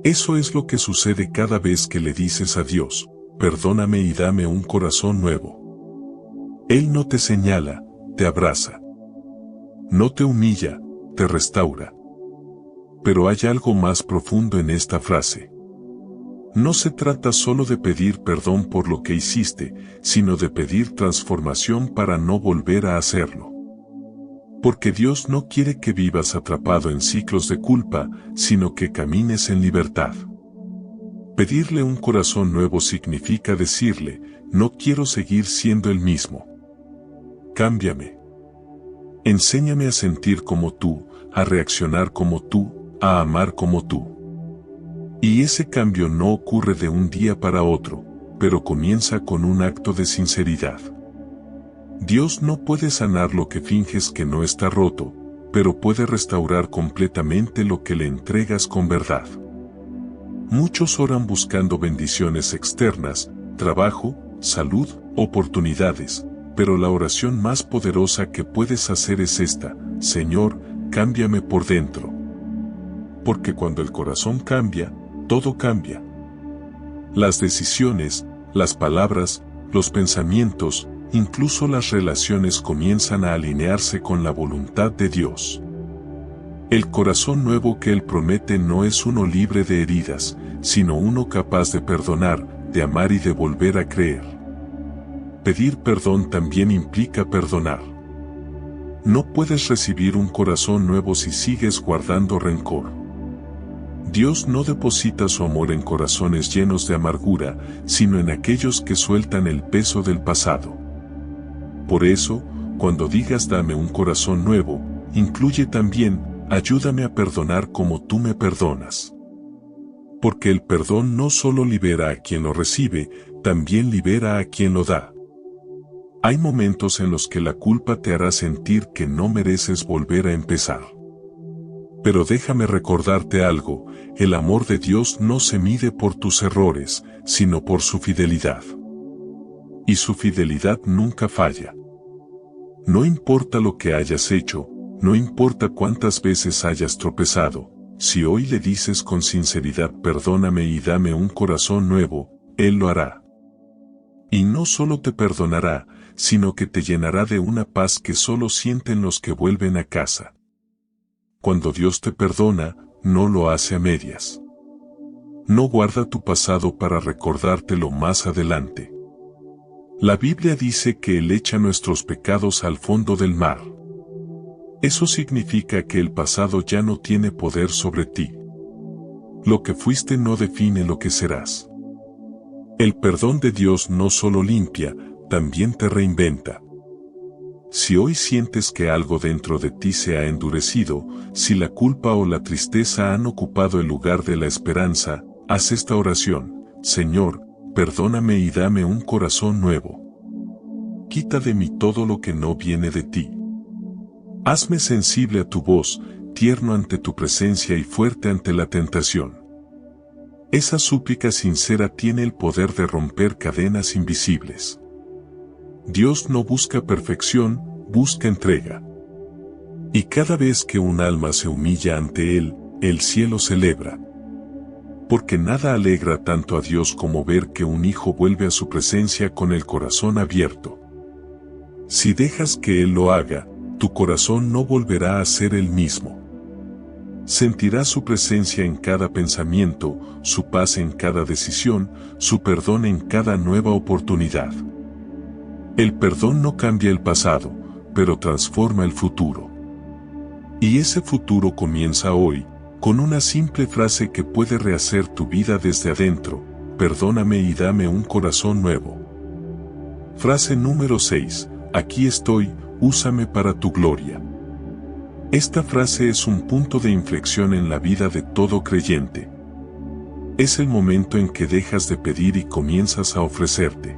Eso es lo que sucede cada vez que le dices a Dios, perdóname y dame un corazón nuevo. Él no te señala, te abraza. No te humilla, te restaura. Pero hay algo más profundo en esta frase. No se trata solo de pedir perdón por lo que hiciste, sino de pedir transformación para no volver a hacerlo. Porque Dios no quiere que vivas atrapado en ciclos de culpa, sino que camines en libertad. Pedirle un corazón nuevo significa decirle, no quiero seguir siendo el mismo. Cámbiame. Enséñame a sentir como tú, a reaccionar como tú, a amar como tú. Y ese cambio no ocurre de un día para otro, pero comienza con un acto de sinceridad. Dios no puede sanar lo que finges que no está roto, pero puede restaurar completamente lo que le entregas con verdad. Muchos oran buscando bendiciones externas, trabajo, salud, oportunidades, pero la oración más poderosa que puedes hacer es esta: Señor, cámbiame por dentro. Porque cuando el corazón cambia, todo cambia. Las decisiones, las palabras, los pensamientos, incluso las relaciones comienzan a alinearse con la voluntad de Dios. El corazón nuevo que Él promete no es uno libre de heridas, sino uno capaz de perdonar, de amar y de volver a creer. Pedir perdón también implica perdonar. No puedes recibir un corazón nuevo si sigues guardando rencor. Dios no deposita su amor en corazones llenos de amargura, sino en aquellos que sueltan el peso del pasado. Por eso, cuando digas dame un corazón nuevo, incluye también, ayúdame a perdonar como tú me perdonas. Porque el perdón no solo libera a quien lo recibe, también libera a quien lo da. Hay momentos en los que la culpa te hará sentir que no mereces volver a empezar. Pero déjame recordarte algo, el amor de Dios no se mide por tus errores, sino por su fidelidad. Y su fidelidad nunca falla. No importa lo que hayas hecho, no importa cuántas veces hayas tropezado, si hoy le dices con sinceridad perdóname y dame un corazón nuevo, Él lo hará. Y no solo te perdonará, sino que te llenará de una paz que solo sienten los que vuelven a casa. Cuando Dios te perdona, no lo hace a medias. No guarda tu pasado para recordártelo más adelante. La Biblia dice que Él echa nuestros pecados al fondo del mar. Eso significa que el pasado ya no tiene poder sobre ti. Lo que fuiste no define lo que serás. El perdón de Dios no solo limpia, también te reinventa. Si hoy sientes que algo dentro de ti se ha endurecido, si la culpa o la tristeza han ocupado el lugar de la esperanza, haz esta oración: Señor, perdóname y dame un corazón nuevo. Quita de mí todo lo que no viene de ti. Hazme sensible a tu voz, tierno ante tu presencia y fuerte ante la tentación. Esa súplica sincera tiene el poder de romper cadenas invisibles. Dios no busca perfección, busca entrega. Y cada vez que un alma se humilla ante Él, el cielo celebra. Porque nada alegra tanto a Dios como ver que un hijo vuelve a su presencia con el corazón abierto. Si dejas que Él lo haga, tu corazón no volverá a ser el mismo. Sentirás su presencia en cada pensamiento, su paz en cada decisión, su perdón en cada nueva oportunidad. El perdón no cambia el pasado, pero transforma el futuro. Y ese futuro comienza hoy, con una simple frase que puede rehacer tu vida desde adentro: perdóname y dame un corazón nuevo. Frase número 6. Aquí estoy, úsame para tu gloria. Esta frase es un punto de inflexión en la vida de todo creyente. Es el momento en que dejas de pedir y comienzas a ofrecerte.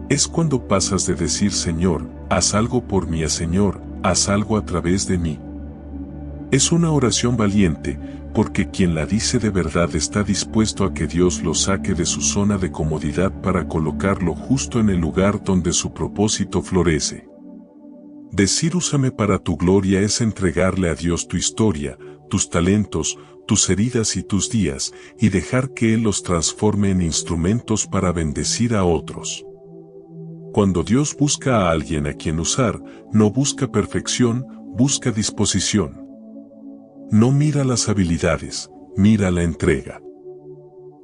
Es cuando pasas de decir Señor, haz algo por mí a Señor, haz algo a través de mí. Es una oración valiente, porque quien la dice de verdad está dispuesto a que Dios lo saque de su zona de comodidad para colocarlo justo en el lugar donde su propósito florece. Decir úsame para tu gloria es entregarle a Dios tu historia, tus talentos, tus heridas y tus días, y dejar que Él los transforme en instrumentos para bendecir a otros. Cuando Dios busca a alguien a quien usar, no busca perfección, busca disposición. No mira las habilidades, mira la entrega.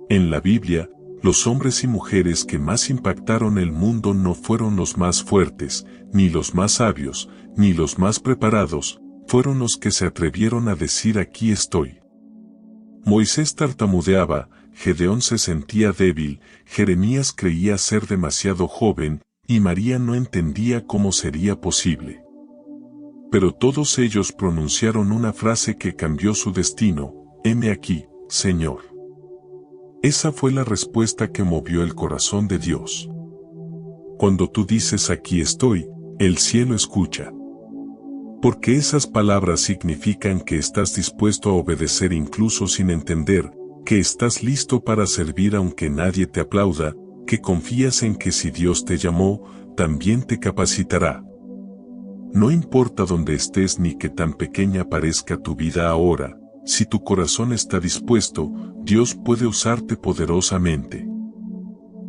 En la Biblia, los hombres y mujeres que más impactaron el mundo no fueron los más fuertes, ni los más sabios, ni los más preparados, fueron los que se atrevieron a decir aquí estoy. Moisés tartamudeaba, Gedeón se sentía débil, Jeremías creía ser demasiado joven, y María no entendía cómo sería posible. Pero todos ellos pronunciaron una frase que cambió su destino: heme aquí, Señor. Esa fue la respuesta que movió el corazón de Dios. Cuando tú dices aquí estoy, el cielo escucha. Porque esas palabras significan que estás dispuesto a obedecer incluso sin entender, que estás listo para servir aunque nadie te aplauda, que confías en que si Dios te llamó, también te capacitará. No importa dónde estés ni qué tan pequeña parezca tu vida ahora, si tu corazón está dispuesto, Dios puede usarte poderosamente.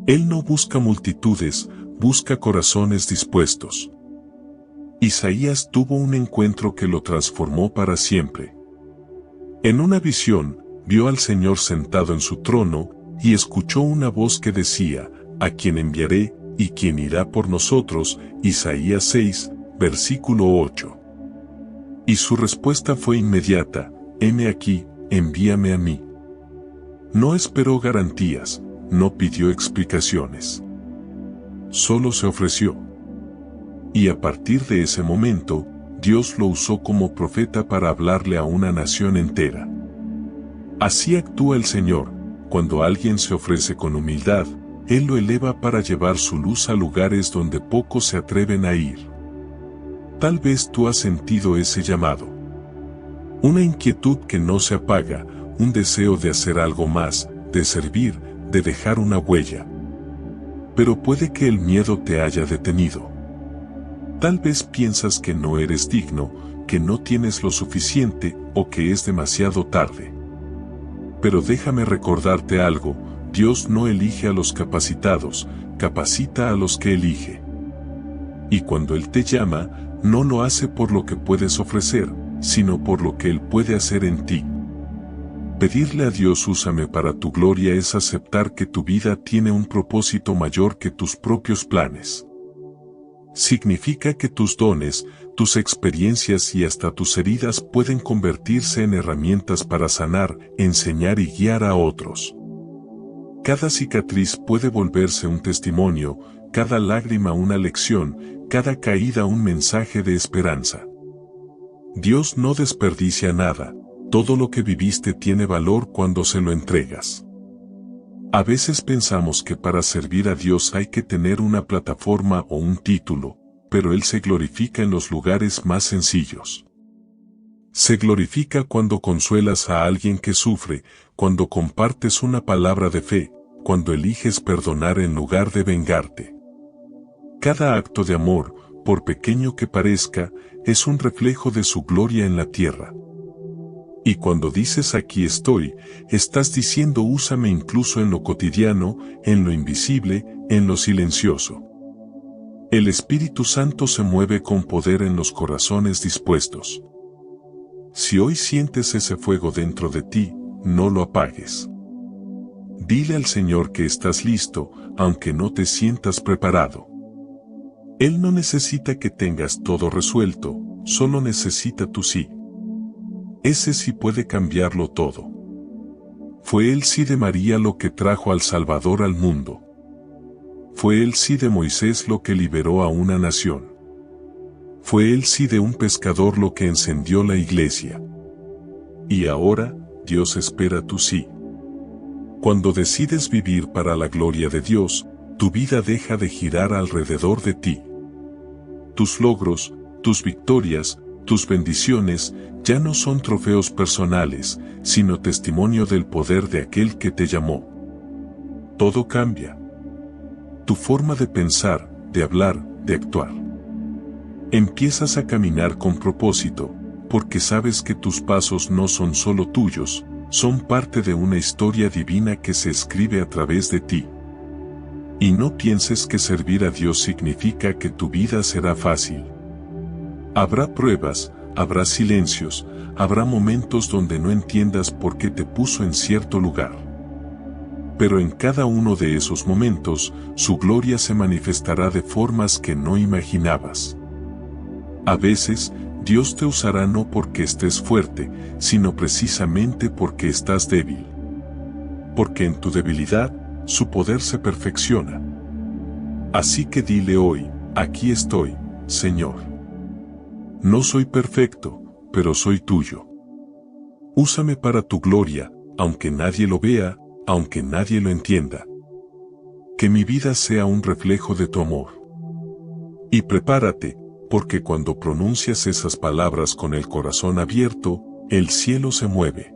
Él no busca multitudes, busca corazones dispuestos. Isaías tuvo un encuentro que lo transformó para siempre. En una visión, vio al Señor sentado en su trono, y escuchó una voz que decía: ¿a quién enviaré, y quién irá por nosotros? Isaías 6, versículo 8. Y su respuesta fue inmediata: heme aquí, envíame a mí. No esperó garantías, no pidió explicaciones. Solo se ofreció. Y a partir de ese momento, Dios lo usó como profeta para hablarle a una nación entera. Así actúa el Señor: cuando alguien se ofrece con humildad, Él lo eleva para llevar su luz a lugares donde pocos se atreven a ir. Tal vez tú has sentido ese llamado. Una inquietud que no se apaga, un deseo de hacer algo más, de servir, de dejar una huella. Pero puede que el miedo te haya detenido. Tal vez piensas que no eres digno, que no tienes lo suficiente o que es demasiado tarde. Pero déjame recordarte algo: Dios no elige a los capacitados, capacita a los que elige. Y cuando Él te llama, no lo hace por lo que puedes ofrecer, sino por lo que Él puede hacer en ti. Pedirle a Dios úsame para tu gloria es aceptar que tu vida tiene un propósito mayor que tus propios planes. Significa que tus dones, tus experiencias y hasta tus heridas pueden convertirse en herramientas para sanar, enseñar y guiar a otros. Cada cicatriz puede volverse un testimonio, cada lágrima una lección, cada caída un mensaje de esperanza. Dios no desperdicia nada, todo lo que viviste tiene valor cuando se lo entregas. A veces pensamos que para servir a Dios hay que tener una plataforma o un título, pero Él se glorifica en los lugares más sencillos. Se glorifica cuando consuelas a alguien que sufre, cuando compartes una palabra de fe, cuando eliges perdonar en lugar de vengarte. Cada acto de amor, por pequeño que parezca, es un reflejo de su gloria en la tierra. Y cuando dices aquí estoy, estás diciendo úsame incluso en lo cotidiano, en lo invisible, en lo silencioso. El Espíritu Santo se mueve con poder en los corazones dispuestos. Si hoy sientes ese fuego dentro de ti, no lo apagues. Dile al Señor que estás listo, aunque no te sientas preparado. Él no necesita que tengas todo resuelto, solo necesita tu sí. Ese sí puede cambiarlo todo. Fue el sí de María lo que trajo al Salvador al mundo. Fue el sí de Moisés lo que liberó a una nación. Fue el sí de un pescador lo que encendió la iglesia. Y ahora, Dios espera tu sí. Cuando decides vivir para la gloria de Dios, tu vida deja de girar alrededor de ti. Tus logros, tus victorias, tus bendiciones, ya no son trofeos personales, sino testimonio del poder de aquel que te llamó. Todo cambia. Tu forma de pensar, de hablar, de actuar. Empiezas a caminar con propósito, porque sabes que tus pasos no son solo tuyos, son parte de una historia divina que se escribe a través de ti. Y no pienses que servir a Dios significa que tu vida será fácil. Habrá pruebas, habrá silencios, habrá momentos donde no entiendas por qué te puso en cierto lugar. Pero en cada uno de esos momentos, su gloria se manifestará de formas que no imaginabas. A veces, Dios te usará no porque estés fuerte, sino precisamente porque estás débil. Porque en tu debilidad, su poder se perfecciona. Así que dile hoy, aquí estoy, Señor. No soy perfecto, pero soy tuyo. Úsame para tu gloria, aunque nadie lo vea, aunque nadie lo entienda. Que mi vida sea un reflejo de tu amor. Y prepárate, porque cuando pronuncias esas palabras con el corazón abierto, el cielo se mueve.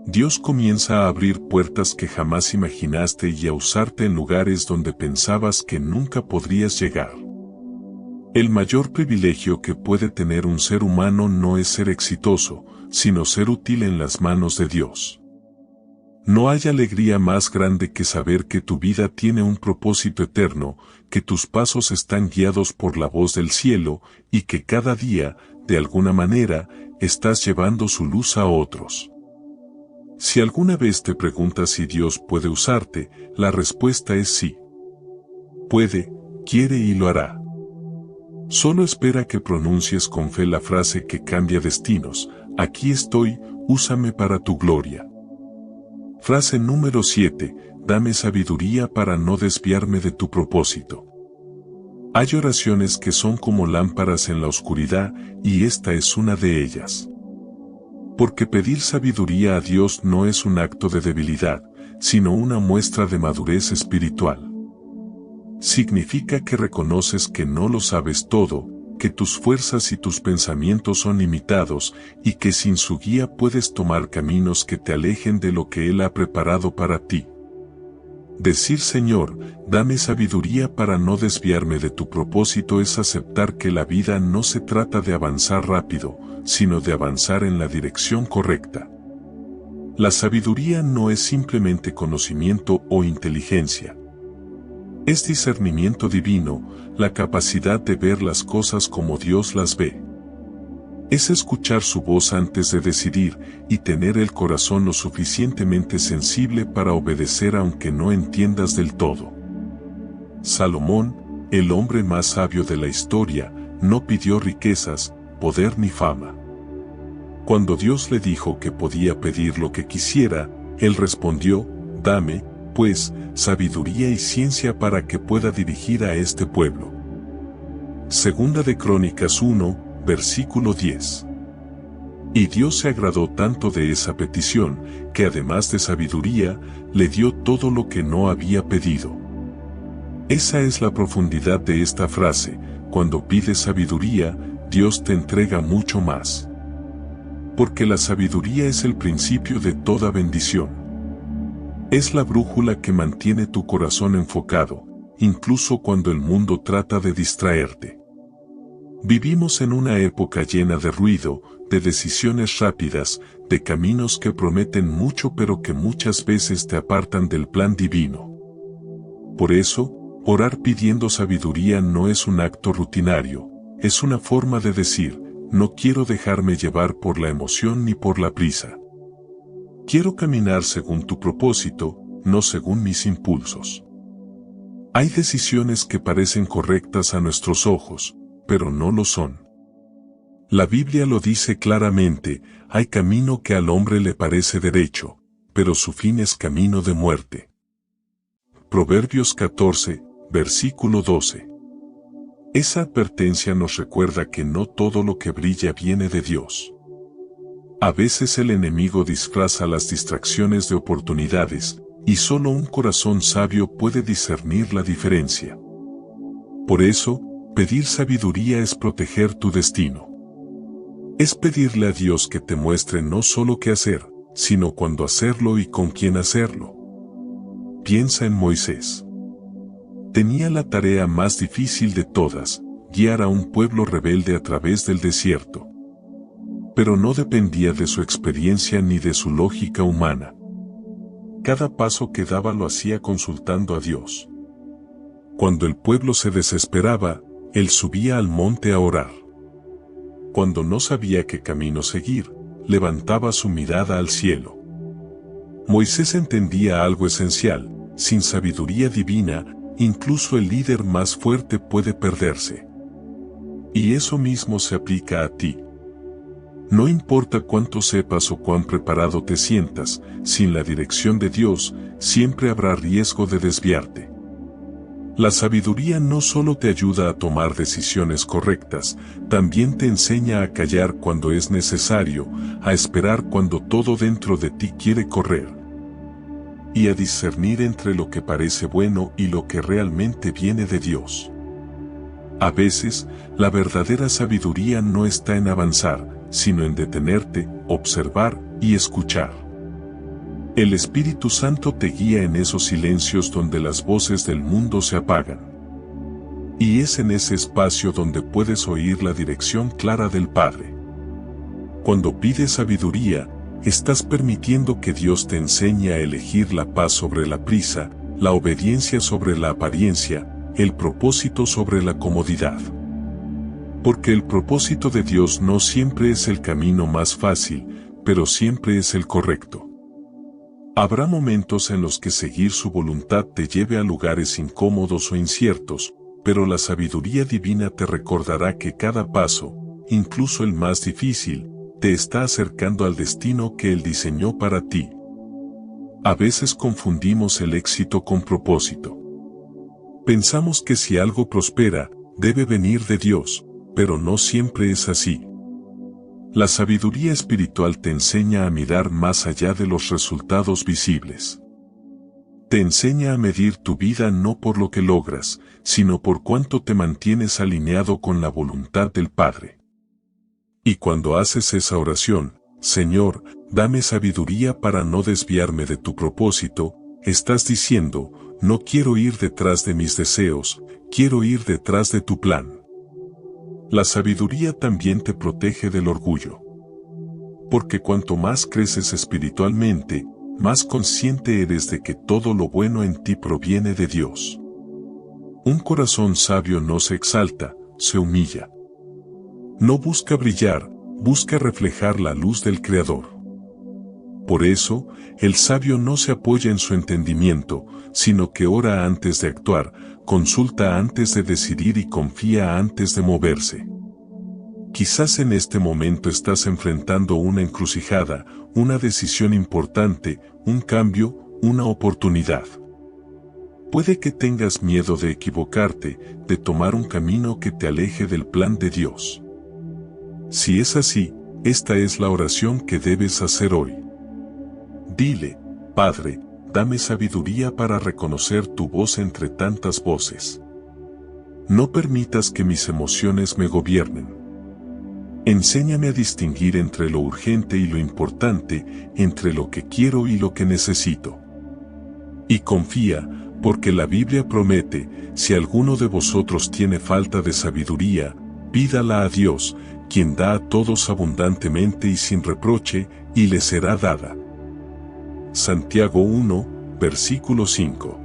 Dios comienza a abrir puertas que jamás imaginaste y a usarte en lugares donde pensabas que nunca podrías llegar. El mayor privilegio que puede tener un ser humano no es ser exitoso, sino ser útil en las manos de Dios. No hay alegría más grande que saber que tu vida tiene un propósito eterno, que tus pasos están guiados por la voz del cielo, y que cada día, de alguna manera, estás llevando su luz a otros. Si alguna vez te preguntas si Dios puede usarte, la respuesta es sí. Puede, quiere y lo hará. Solo espera que pronuncies con fe la frase que cambia destinos: aquí estoy, úsame para tu gloria. Frase número 7, dame sabiduría para no desviarme de tu propósito. Hay oraciones que son como lámparas en la oscuridad, y esta es una de ellas. Porque pedir sabiduría a Dios no es un acto de debilidad, sino una muestra de madurez espiritual. Significa que reconoces que no lo sabes todo, que tus fuerzas y tus pensamientos son limitados, y que sin su guía puedes tomar caminos que te alejen de lo que Él ha preparado para ti. Decir Señor, dame sabiduría para no desviarme de tu propósito es aceptar que la vida no se trata de avanzar rápido, sino de avanzar en la dirección correcta. La sabiduría no es simplemente conocimiento o inteligencia. Es discernimiento divino, la capacidad de ver las cosas como Dios las ve. Es escuchar su voz antes de decidir y tener el corazón lo suficientemente sensible para obedecer aunque no entiendas del todo. Salomón, el hombre más sabio de la historia, no pidió riquezas, poder ni fama. Cuando Dios le dijo que podía pedir lo que quisiera, él respondió: dame, pues, sabiduría y ciencia para que pueda dirigir a este pueblo. Segunda de Crónicas 1, versículo 10. Y Dios se agradó tanto de esa petición, que además de sabiduría, le dio todo lo que no había pedido. Esa es la profundidad de esta frase: cuando pides sabiduría, Dios te entrega mucho más. Porque la sabiduría es el principio de toda bendición. Es la brújula que mantiene tu corazón enfocado, incluso cuando el mundo trata de distraerte. Vivimos en una época llena de ruido, de decisiones rápidas, de caminos que prometen mucho pero que muchas veces te apartan del plan divino. Por eso, orar pidiendo sabiduría no es un acto rutinario, es una forma de decir: no quiero dejarme llevar por la emoción ni por la prisa. Quiero caminar según tu propósito, no según mis impulsos. Hay decisiones que parecen correctas a nuestros ojos, pero no lo son. La Biblia lo dice claramente: hay camino que al hombre le parece derecho, pero su fin es camino de muerte. Proverbios 14, versículo 12. Esa advertencia nos recuerda que no todo lo que brilla viene de Dios. A veces el enemigo disfraza las distracciones de oportunidades, y solo un corazón sabio puede discernir la diferencia. Por eso, pedir sabiduría es proteger tu destino. Es pedirle a Dios que te muestre no solo qué hacer, sino cuándo hacerlo y con quién hacerlo. Piensa en Moisés. Tenía la tarea más difícil de todas: guiar a un pueblo rebelde a través del desierto. Pero no dependía de su experiencia ni de su lógica humana. Cada paso que daba lo hacía consultando a Dios. Cuando el pueblo se desesperaba, él subía al monte a orar. Cuando no sabía qué camino seguir, levantaba su mirada al cielo. Moisés entendía algo esencial: sin sabiduría divina, incluso el líder más fuerte puede perderse. Y eso mismo se aplica a ti. No importa cuánto sepas o cuán preparado te sientas, sin la dirección de Dios, siempre habrá riesgo de desviarte. La sabiduría no solo te ayuda a tomar decisiones correctas, también te enseña a callar cuando es necesario, a esperar cuando todo dentro de ti quiere correr, y a discernir entre lo que parece bueno y lo que realmente viene de Dios. A veces, la verdadera sabiduría no está en avanzar, sino en detenerte, observar y escuchar. El Espíritu Santo te guía en esos silencios donde las voces del mundo se apagan. Y es en ese espacio donde puedes oír la dirección clara del Padre. Cuando pides sabiduría, estás permitiendo que Dios te enseñe a elegir la paz sobre la prisa, la obediencia sobre la apariencia, el propósito sobre la comodidad. Porque el propósito de Dios no siempre es el camino más fácil, pero siempre es el correcto. Habrá momentos en los que seguir su voluntad te lleve a lugares incómodos o inciertos, pero la sabiduría divina te recordará que cada paso, incluso el más difícil, te está acercando al destino que Él diseñó para ti. A veces confundimos el éxito con propósito. Pensamos que si algo prospera, debe venir de Dios, pero no siempre es así. La sabiduría espiritual te enseña a mirar más allá de los resultados visibles. Te enseña a medir tu vida no por lo que logras, sino por cuánto te mantienes alineado con la voluntad del Padre. Y cuando haces esa oración, Señor, dame sabiduría para no desviarme de tu propósito, estás diciendo, no quiero ir detrás de mis deseos, quiero ir detrás de tu plan. La sabiduría también te protege del orgullo. Porque cuanto más creces espiritualmente, más consciente eres de que todo lo bueno en ti proviene de Dios. Un corazón sabio no se exalta, se humilla. No busca brillar, busca reflejar la luz del Creador. Por eso, el sabio no se apoya en su entendimiento, sino que ora antes de actuar, consulta antes de decidir y confía antes de moverse. Quizás en este momento estás enfrentando una encrucijada, una decisión importante, un cambio, una oportunidad. Puede que tengas miedo de equivocarte, de tomar un camino que te aleje del plan de Dios. Si es así, esta es la oración que debes hacer hoy. Dile, Padre, dame sabiduría para reconocer tu voz entre tantas voces. No permitas que mis emociones me gobiernen. Enséñame a distinguir entre lo urgente y lo importante, entre lo que quiero y lo que necesito. Y confía, porque la Biblia promete, si alguno de vosotros tiene falta de sabiduría, pídala a Dios, quien da a todos abundantemente y sin reproche, y le será dada. Santiago 1, versículo 5.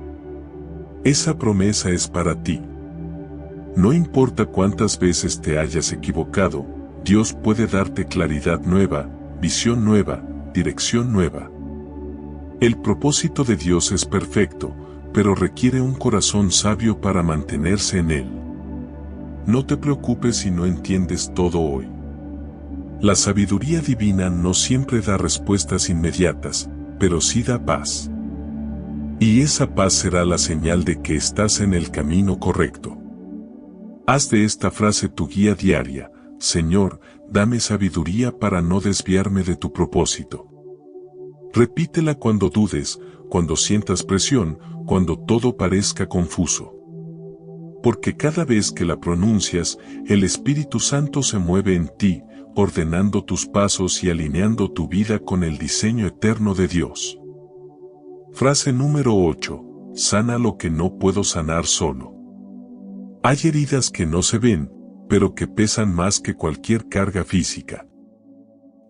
Esa promesa es para ti. No importa cuántas veces te hayas equivocado, Dios puede darte claridad nueva, visión nueva, dirección nueva. El propósito de Dios es perfecto, pero requiere un corazón sabio para mantenerse en él. No te preocupes si no entiendes todo hoy. La sabiduría divina no siempre da respuestas inmediatas, pero sí da paz. Y esa paz será la señal de que estás en el camino correcto. Haz de esta frase tu guía diaria: Señor, dame sabiduría para no desviarme de tu propósito. Repítela cuando dudes, cuando sientas presión, cuando todo parezca confuso. Porque cada vez que la pronuncias, el Espíritu Santo se mueve en ti, ordenando tus pasos y alineando tu vida con el diseño eterno de Dios. Frase número 8. Sana lo que no puedo sanar solo. Hay heridas que no se ven, pero que pesan más que cualquier carga física.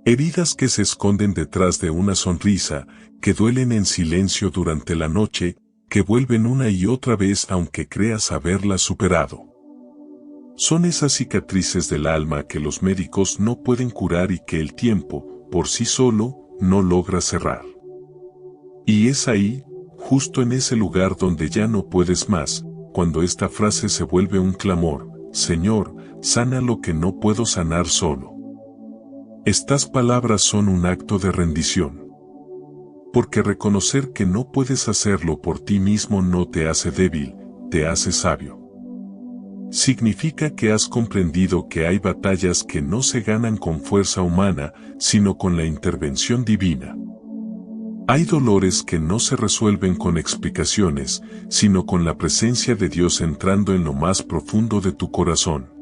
Heridas que se esconden detrás de una sonrisa, que duelen en silencio durante la noche, que vuelven una y otra vez aunque creas haberlas superado. Son esas cicatrices del alma que los médicos no pueden curar y que el tiempo, por sí solo, no logra cerrar. Y es ahí, justo en ese lugar donde ya no puedes más, cuando esta frase se vuelve un clamor: Señor, sana lo que no puedo sanar solo. Estas palabras son un acto de rendición. Porque reconocer que no puedes hacerlo por ti mismo no te hace débil, te hace sabio. Significa que has comprendido que hay batallas que no se ganan con fuerza humana, sino con la intervención divina. Hay dolores que no se resuelven con explicaciones, sino con la presencia de Dios entrando en lo más profundo de tu corazón.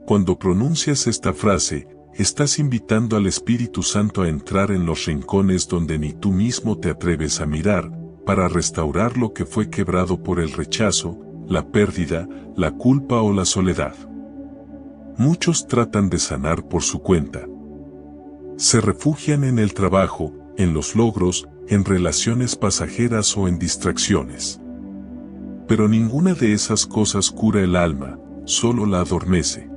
Cuando pronuncias esta frase, estás invitando al Espíritu Santo a entrar en los rincones donde ni tú mismo te atreves a mirar, para restaurar lo que fue quebrado por el rechazo, la pérdida, la culpa o la soledad. Muchos tratan de sanar por su cuenta. Se refugian en el trabajo, en los logros, en relaciones pasajeras o en distracciones. Pero ninguna de esas cosas cura el alma, solo la adormece.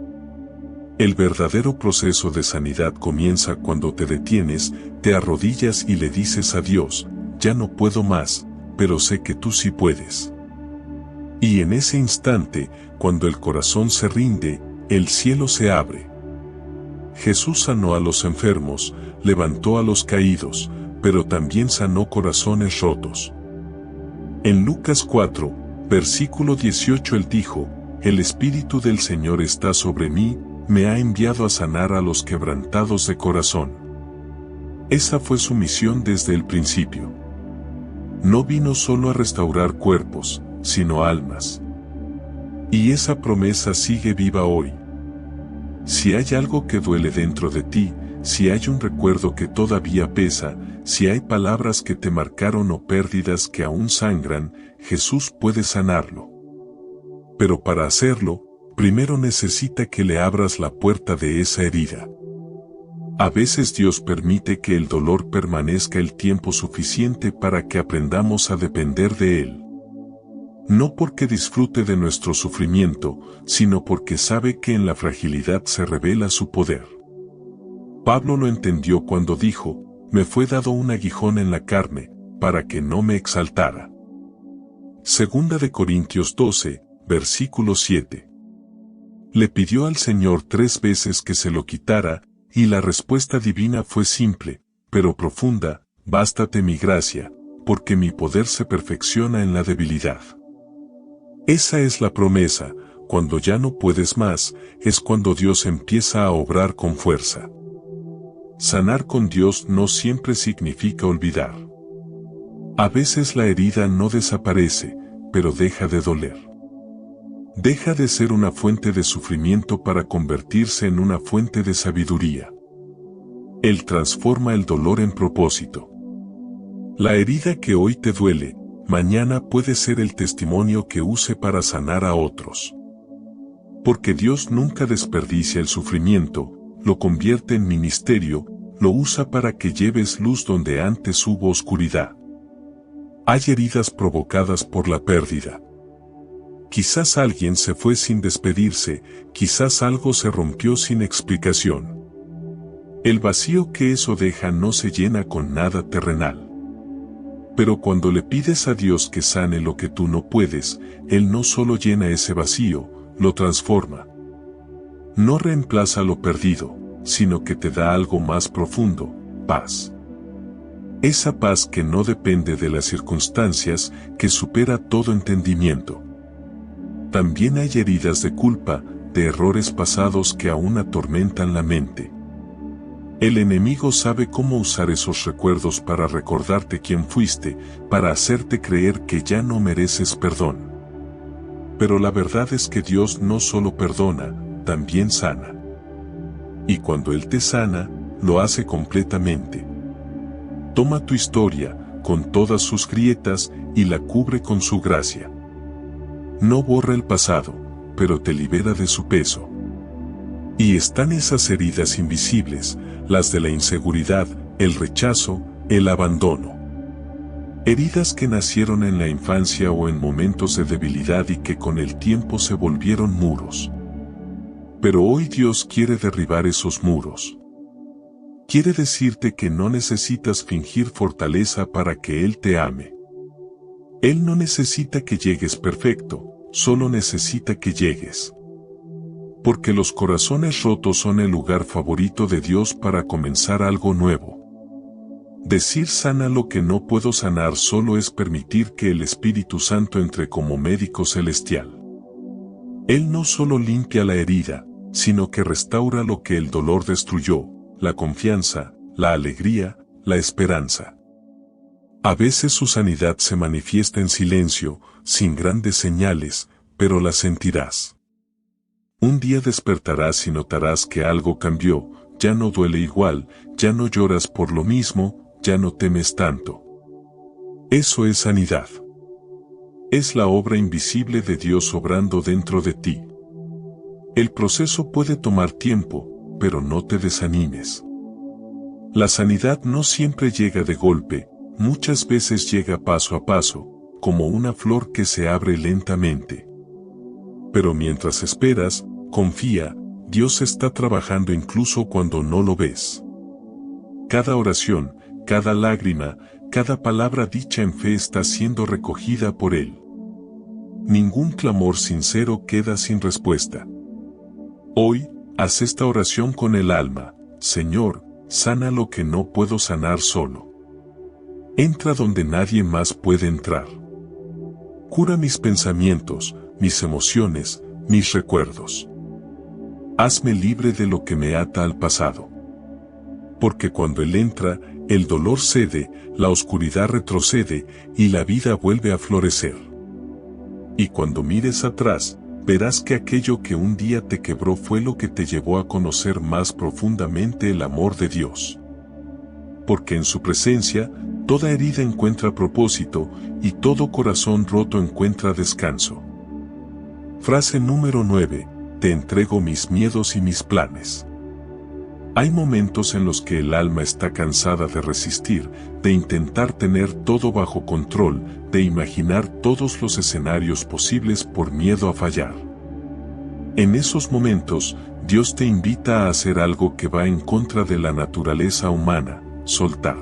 El verdadero proceso de sanidad comienza cuando te detienes, te arrodillas y le dices a Dios: ya no puedo más, pero sé que tú sí puedes. Y en ese instante, cuando el corazón se rinde, el cielo se abre. Jesús sanó a los enfermos, levantó a los caídos, pero también sanó corazones rotos. En Lucas 4, versículo 18 él dijo: el Espíritu del Señor está sobre mí, me ha enviado a sanar a los quebrantados de corazón. Esa fue su misión desde el principio. No vino solo a restaurar cuerpos, sino almas. Y esa promesa sigue viva hoy. Si hay algo que duele dentro de ti, si hay un recuerdo que todavía pesa, si hay palabras que te marcaron o pérdidas que aún sangran, Jesús puede sanarlo. Pero para hacerlo, primero necesita que le abras la puerta de esa herida. A veces Dios permite que el dolor permanezca el tiempo suficiente para que aprendamos a depender de Él. No porque disfrute de nuestro sufrimiento, sino porque sabe que en la fragilidad se revela su poder. Pablo lo entendió cuando dijo: me fue dado un aguijón en la carne, para que no me exaltara. Segunda de Corintios 12, versículo 7. Le pidió al Señor 3 veces que se lo quitara, y la respuesta divina fue simple, pero profunda: bástate mi gracia, porque mi poder se perfecciona en la debilidad. Esa es la promesa: cuando ya no puedes más, es cuando Dios empieza a obrar con fuerza. Sanar con Dios no siempre significa olvidar. A veces la herida no desaparece, pero deja de doler. Deja de ser una fuente de sufrimiento para convertirse en una fuente de sabiduría. Él transforma el dolor en propósito. La herida que hoy te duele, mañana puede ser el testimonio que use para sanar a otros. Porque Dios nunca desperdicia el sufrimiento, lo convierte en ministerio, lo usa para que lleves luz donde antes hubo oscuridad. Hay heridas provocadas por la pérdida. Quizás alguien se fue sin despedirse, quizás algo se rompió sin explicación. El vacío que eso deja no se llena con nada terrenal. Pero cuando le pides a Dios que sane lo que tú no puedes, Él no solo llena ese vacío, lo transforma. No reemplaza lo perdido, sino que te da algo más profundo: paz. Esa paz que no depende de las circunstancias, que supera todo entendimiento. También hay heridas de culpa, de errores pasados que aún atormentan la mente. El enemigo sabe cómo usar esos recuerdos para recordarte quién fuiste, para hacerte creer que ya no mereces perdón. Pero la verdad es que Dios no solo perdona, también sana. Y cuando Él te sana, lo hace completamente. Toma tu historia, con todas sus grietas, y la cubre con su gracia. No borra el pasado, pero te libera de su peso. Y están esas heridas invisibles, las de la inseguridad, el rechazo, el abandono. Heridas que nacieron en la infancia o en momentos de debilidad y que con el tiempo se volvieron muros. Pero hoy Dios quiere derribar esos muros. Quiere decirte que no necesitas fingir fortaleza para que Él te ame. Él no necesita que llegues perfecto, solo necesita que llegues. Porque los corazones rotos son el lugar favorito de Dios para comenzar algo nuevo. Decir sana lo que no puedo sanar solo es permitir que el Espíritu Santo entre como médico celestial. Él no solo limpia la herida, sino que restaura lo que el dolor destruyó, la confianza, la alegría, la esperanza. A veces su sanidad se manifiesta en silencio, sin grandes señales, pero la sentirás. Un día despertarás y notarás que algo cambió, ya no duele igual, ya no lloras por lo mismo, ya no temes tanto. Eso es sanidad. Es la obra invisible de Dios obrando dentro de ti. El proceso puede tomar tiempo, pero no te desanimes. La sanidad no siempre llega de golpe, muchas veces llega paso a paso, como una flor que se abre lentamente. Pero mientras esperas, confía, Dios está trabajando incluso cuando no lo ves. Cada oración, cada lágrima, cada palabra dicha en fe está siendo recogida por Él. Ningún clamor sincero queda sin respuesta. Hoy, haz esta oración con el alma: Señor, sana lo que no puedo sanar solo. Entra donde nadie más puede entrar. Cura mis pensamientos, mis emociones, mis recuerdos. Hazme libre de lo que me ata al pasado. Porque cuando Él entra, el dolor cede, la oscuridad retrocede y la vida vuelve a florecer. Y cuando mires atrás, verás que aquello que un día te quebró fue lo que te llevó a conocer más profundamente el amor de Dios. Porque en su presencia, toda herida encuentra propósito y todo corazón roto encuentra descanso. Frase número 9. Te entrego mis miedos y mis planes. Hay momentos en los que el alma está cansada de resistir, de intentar tener todo bajo control, de imaginar todos los escenarios posibles por miedo a fallar. En esos momentos, Dios te invita a hacer algo que va en contra de la naturaleza humana: soltar.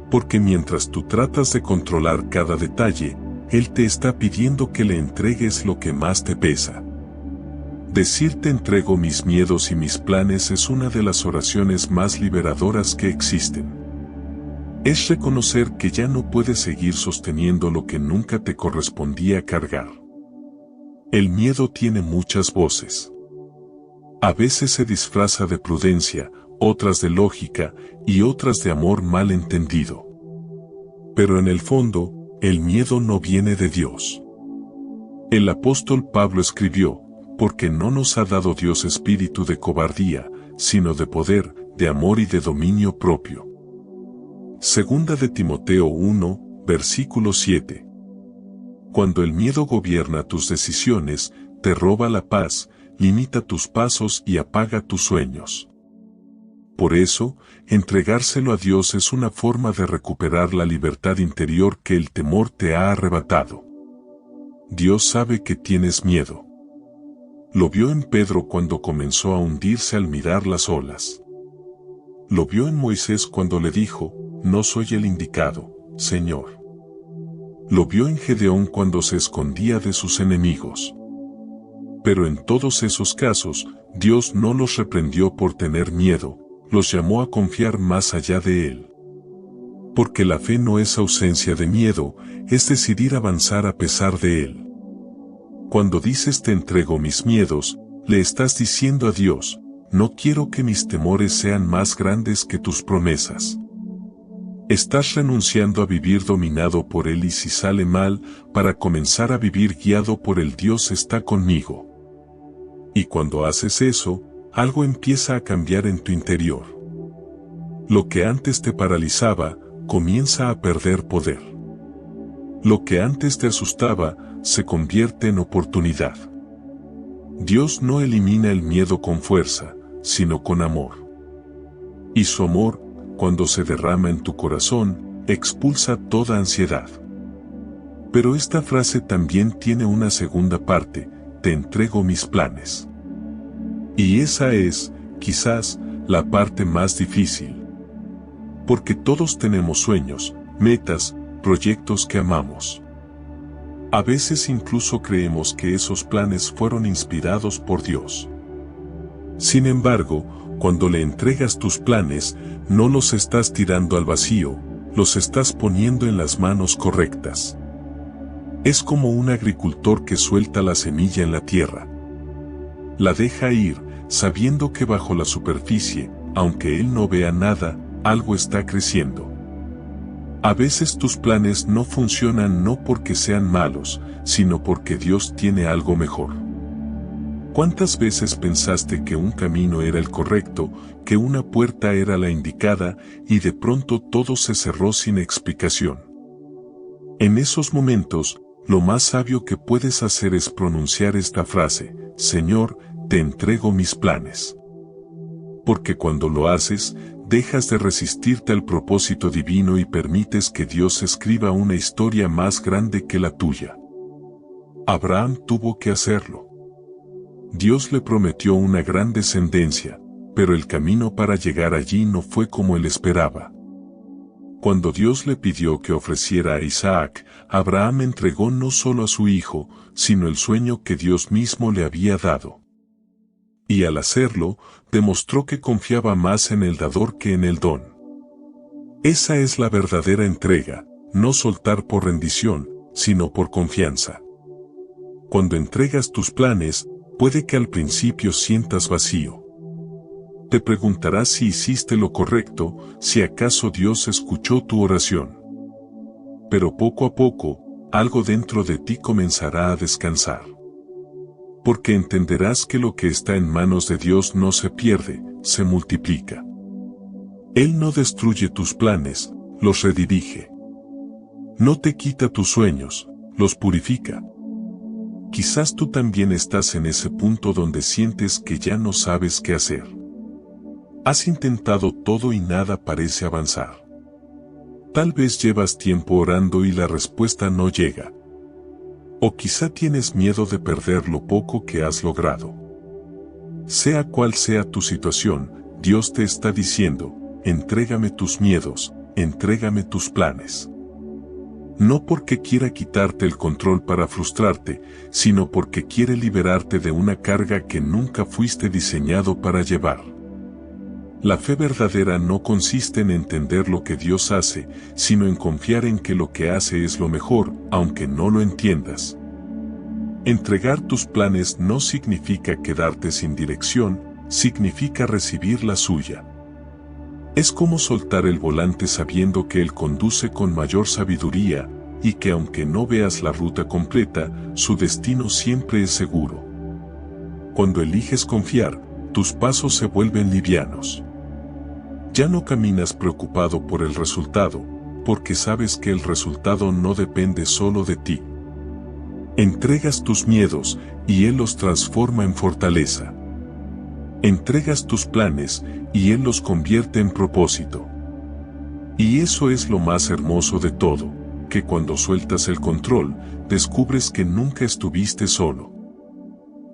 Porque mientras tú tratas de controlar cada detalle, Él te está pidiendo que le entregues lo que más te pesa. Decir te entrego mis miedos y mis planes es una de las oraciones más liberadoras que existen. Es reconocer que ya no puedes seguir sosteniendo lo que nunca te correspondía cargar. El miedo tiene muchas voces. A veces se disfraza de prudencia, otras de lógica y otras de amor mal entendido. Pero en el fondo, el miedo no viene de Dios. El apóstol Pablo escribió: porque no nos ha dado Dios espíritu de cobardía, sino de poder, de amor y de dominio propio. Segunda de Timoteo 1, versículo 7. Cuando el miedo gobierna tus decisiones, te roba la paz, limita tus pasos y apaga tus sueños. Por eso, entregárselo a Dios es una forma de recuperar la libertad interior que el temor te ha arrebatado. Dios sabe que tienes miedo. Lo vio en Pedro cuando comenzó a hundirse al mirar las olas. Lo vio en Moisés cuando le dijo: no soy el indicado, Señor. Lo vio en Gedeón cuando se escondía de sus enemigos. Pero en todos esos casos, Dios no los reprendió por tener miedo, los llamó a confiar más allá de Él. Porque la fe no es ausencia de miedo, es decidir avanzar a pesar de él. Cuando dices te entrego mis miedos, le estás diciendo a Dios: no quiero que mis temores sean más grandes que tus promesas. Estás renunciando a vivir dominado por Él y si sale mal, para comenzar a vivir guiado por el Dios está conmigo. Y cuando haces eso, algo empieza a cambiar en tu interior. Lo que antes te paralizaba, comienza a perder poder. Lo que antes te asustaba, se convierte en oportunidad. Dios no elimina el miedo con fuerza, sino con amor. Y su amor, cuando se derrama en tu corazón, expulsa toda ansiedad. Pero esta frase también tiene una segunda parte: te entrego mis planes. Y esa es, quizás, la parte más difícil. Porque todos tenemos sueños, metas, proyectos que amamos. A veces incluso creemos que esos planes fueron inspirados por Dios. Sin embargo, cuando le entregas tus planes, no los estás tirando al vacío, los estás poniendo en las manos correctas. Es como un agricultor que suelta la semilla en la tierra. La deja ir, sabiendo que bajo la superficie, aunque él no vea nada, algo está creciendo. A veces tus planes no funcionan no porque sean malos, sino porque Dios tiene algo mejor. ¿Cuántas veces pensaste que un camino era el correcto, que una puerta era la indicada, y de pronto todo se cerró sin explicación? En esos momentos, lo más sabio que puedes hacer es pronunciar esta frase: Señor, te entrego mis planes. Porque cuando lo haces, dejas de resistirte al propósito divino y permites que Dios escriba una historia más grande que la tuya. Abraham tuvo que hacerlo. Dios le prometió una gran descendencia, pero el camino para llegar allí no fue como él esperaba. Cuando Dios le pidió que ofreciera a Isaac, Abraham entregó no solo a su hijo, sino el sueño que Dios mismo le había dado. Y al hacerlo, demostró que confiaba más en el dador que en el don. Esa es la verdadera entrega, no soltar por rendición, sino por confianza. Cuando entregas tus planes, puede que al principio sientas vacío. Te preguntarás si hiciste lo correcto, si acaso Dios escuchó tu oración. Pero poco a poco, algo dentro de ti comenzará a descansar. Porque entenderás que lo que está en manos de Dios no se pierde, se multiplica. Él no destruye tus planes, los redirige. No te quita tus sueños, los purifica. Quizás tú también estás en ese punto donde sientes que ya no sabes qué hacer. Has intentado todo y nada parece avanzar. Tal vez llevas tiempo orando y la respuesta no llega. O quizá tienes miedo de perder lo poco que has logrado. Sea cual sea tu situación, Dios te está diciendo: entrégame tus miedos, entrégame tus planes. No porque quiera quitarte el control para frustrarte, sino porque quiere liberarte de una carga que nunca fuiste diseñado para llevar. La fe verdadera no consiste en entender lo que Dios hace, sino en confiar en que lo que hace es lo mejor, aunque no lo entiendas. Entregar tus planes no significa quedarte sin dirección, significa recibir la suya. Es como soltar el volante sabiendo que Él conduce con mayor sabiduría, y que aunque no veas la ruta completa, su destino siempre es seguro. Cuando eliges confiar, tus pasos se vuelven livianos. Ya no caminas preocupado por el resultado, porque sabes que el resultado no depende solo de ti. Entregas tus miedos, y Él los transforma en fortaleza. Entregas tus planes, y Él los convierte en propósito. Y eso es lo más hermoso de todo, que cuando sueltas el control, descubres que nunca estuviste solo.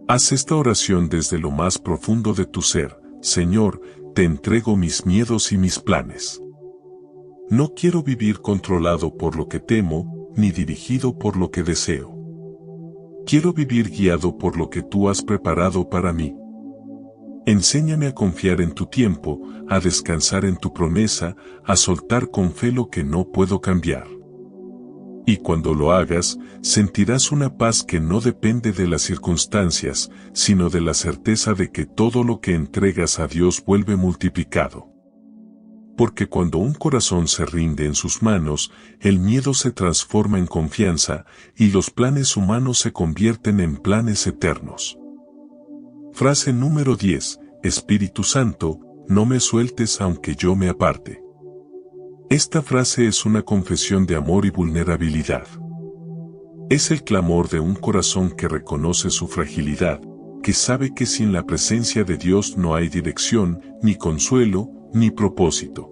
Haz esta oración desde lo más profundo de tu ser: Señor, te entrego mis miedos y mis planes. No quiero vivir controlado por lo que temo, ni dirigido por lo que deseo. Quiero vivir guiado por lo que tú has preparado para mí. Enséñame a confiar en tu tiempo, a descansar en tu promesa, a soltar con fe lo que no puedo cambiar. Y cuando lo hagas, sentirás una paz que no depende de las circunstancias, sino de la certeza de que todo lo que entregas a Dios vuelve multiplicado. Porque cuando un corazón se rinde en sus manos, el miedo se transforma en confianza, y los planes humanos se convierten en planes eternos. Frase número 10. Espíritu Santo, no me sueltes aunque yo me aparte. Esta frase es una confesión de amor y vulnerabilidad. Es el clamor de un corazón que reconoce su fragilidad, que sabe que sin la presencia de Dios no hay dirección, ni consuelo, ni propósito.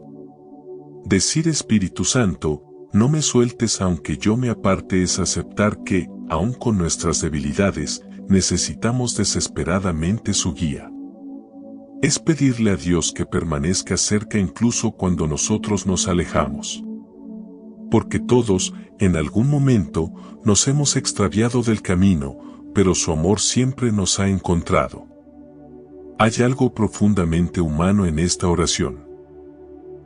Decir Espíritu Santo, no me sueltes aunque yo me aparte es aceptar que, aun con nuestras debilidades, necesitamos desesperadamente su guía. Es pedirle a Dios que permanezca cerca incluso cuando nosotros nos alejamos. Porque todos, en algún momento, nos hemos extraviado del camino, pero su amor siempre nos ha encontrado. Hay algo profundamente humano en esta oración.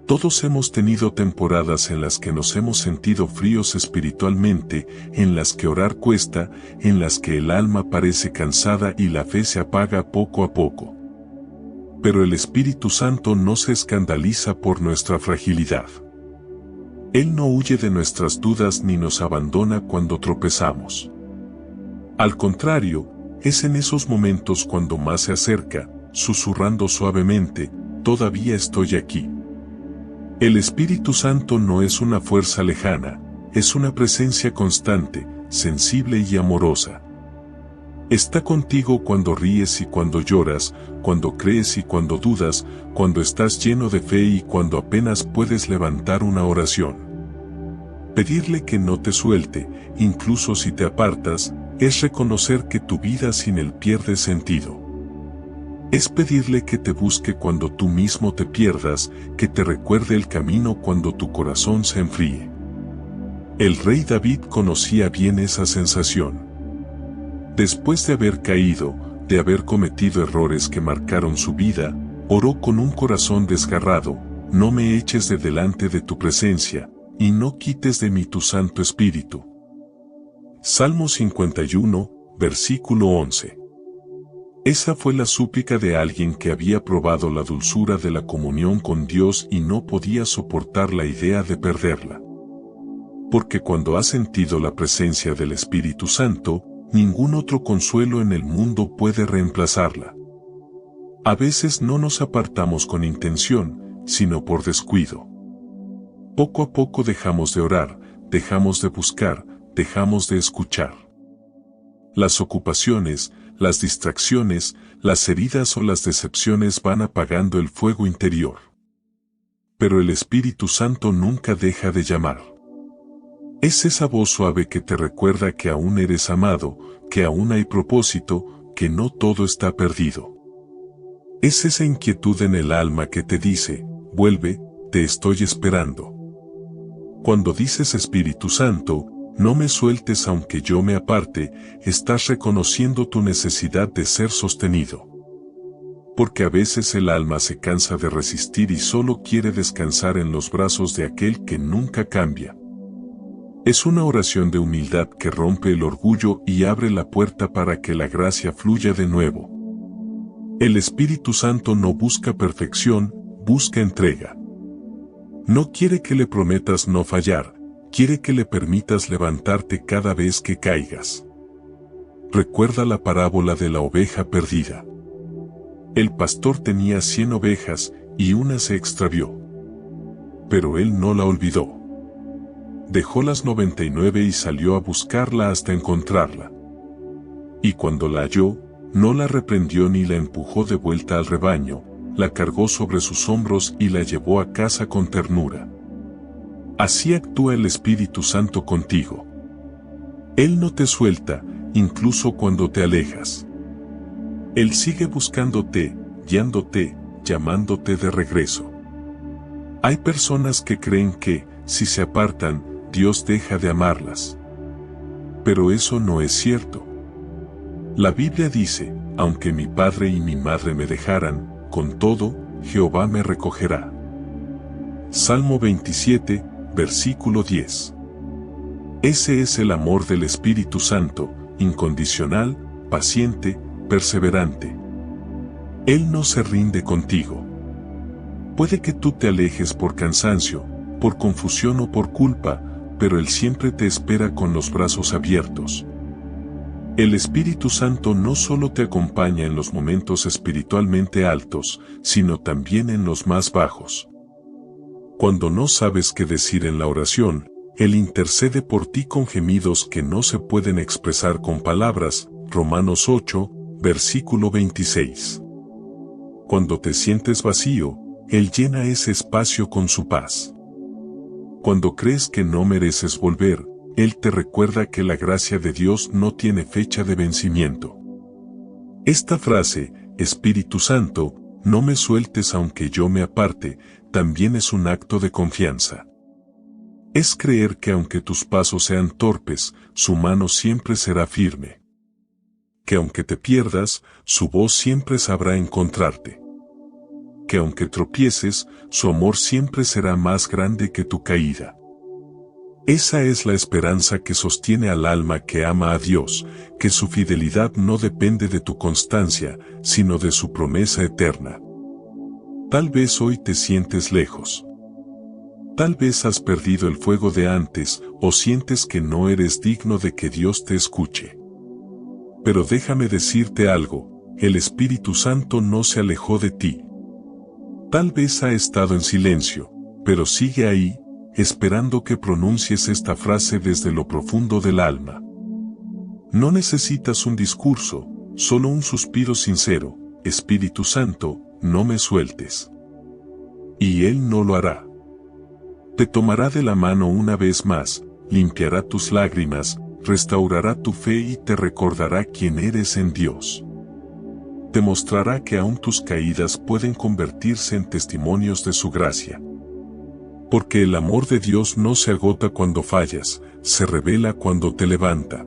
Todos hemos tenido temporadas en las que nos hemos sentido fríos espiritualmente, en las que orar cuesta, en las que el alma parece cansada y la fe se apaga poco a poco. Pero el Espíritu Santo no se escandaliza por nuestra fragilidad. Él no huye de nuestras dudas ni nos abandona cuando tropezamos. Al contrario, es en esos momentos cuando más se acerca, susurrando suavemente, todavía estoy aquí. El Espíritu Santo no es una fuerza lejana, es una presencia constante, sensible y amorosa. Está contigo cuando ríes y cuando lloras, cuando crees y cuando dudas, cuando estás lleno de fe y cuando apenas puedes levantar una oración. Pedirle que no te suelte, incluso si te apartas, es reconocer que tu vida sin él pierde sentido. Es pedirle que te busque cuando tú mismo te pierdas, que te recuerde el camino cuando tu corazón se enfríe. El rey David conocía bien esa sensación. Después de haber caído, de haber cometido errores que marcaron su vida, oró con un corazón desgarrado, no me eches de delante de tu presencia, y no quites de mí tu Santo Espíritu. Salmo 51, versículo 11. Esa fue la súplica de alguien que había probado la dulzura de la comunión con Dios y no podía soportar la idea de perderla. Porque cuando has sentido la presencia del Espíritu Santo, ningún otro consuelo en el mundo puede reemplazarla. A veces no nos apartamos con intención, sino por descuido. Poco a poco dejamos de orar, dejamos de buscar, dejamos de escuchar. Las ocupaciones, las distracciones, las heridas o las decepciones van apagando el fuego interior. Pero el Espíritu Santo nunca deja de llamar. Es esa voz suave que te recuerda que aún eres amado, que aún hay propósito, que no todo está perdido. Es esa inquietud en el alma que te dice, vuelve, te estoy esperando. Cuando dices Espíritu Santo, no me sueltes aunque yo me aparte, estás reconociendo tu necesidad de ser sostenido. Porque a veces el alma se cansa de resistir y solo quiere descansar en los brazos de aquel que nunca cambia. Es una oración de humildad que rompe el orgullo y abre la puerta para que la gracia fluya de nuevo. El Espíritu Santo no busca perfección, busca entrega. No quiere que le prometas no fallar, quiere que le permitas levantarte cada vez que caigas. Recuerda la parábola de la oveja perdida. El pastor tenía 100 ovejas y una se extravió. Pero él no la olvidó. Dejó las 99 y salió a buscarla hasta encontrarla. Y cuando la halló, no la reprendió ni la empujó de vuelta al rebaño, la cargó sobre sus hombros y la llevó a casa con ternura. Así actúa el Espíritu Santo contigo. Él no te suelta, incluso cuando te alejas. Él sigue buscándote, guiándote, llamándote de regreso. Hay personas que creen que, si se apartan, Dios deja de amarlas. Pero eso no es cierto. La Biblia dice, aunque mi padre y mi madre me dejaran, con todo, Jehová me recogerá. Salmo 27, versículo 10. Ese es el amor del Espíritu Santo, incondicional, paciente, perseverante. Él no se rinde contigo. Puede que tú te alejes por cansancio, por confusión o por culpa, pero Él siempre te espera con los brazos abiertos. El Espíritu Santo no solo te acompaña en los momentos espiritualmente altos, sino también en los más bajos. Cuando no sabes qué decir en la oración, Él intercede por ti con gemidos que no se pueden expresar con palabras. Romanos 8, Versículo 26. Cuando te sientes vacío, Él llena ese espacio con su paz. Cuando crees que no mereces volver, Él te recuerda que la gracia de Dios no tiene fecha de vencimiento. Esta frase, Espíritu Santo, no me sueltes aunque yo me aparte, también es un acto de confianza. Es creer que aunque tus pasos sean torpes, su mano siempre será firme. Que aunque te pierdas, su voz siempre sabrá encontrarte. Que aunque tropieces, su amor siempre será más grande que tu caída. Esa es la esperanza que sostiene al alma que ama a Dios, que su fidelidad no depende de tu constancia, sino de su promesa eterna. Tal vez hoy te sientes lejos. Tal vez has perdido el fuego de antes o sientes que no eres digno de que Dios te escuche. Pero déjame decirte algo, el Espíritu Santo no se alejó de ti. Tal vez ha estado en silencio, pero sigue ahí, esperando que pronuncies esta frase desde lo profundo del alma. No necesitas un discurso, solo un suspiro sincero, Espíritu Santo, no me sueltes. Y Él no lo hará. Te tomará de la mano una vez más, limpiará tus lágrimas, restaurará tu fe y te recordará quién eres en Dios. Te mostrará que aún tus caídas pueden convertirse en testimonios de su gracia. Porque el amor de Dios no se agota cuando fallas, se revela cuando te levanta.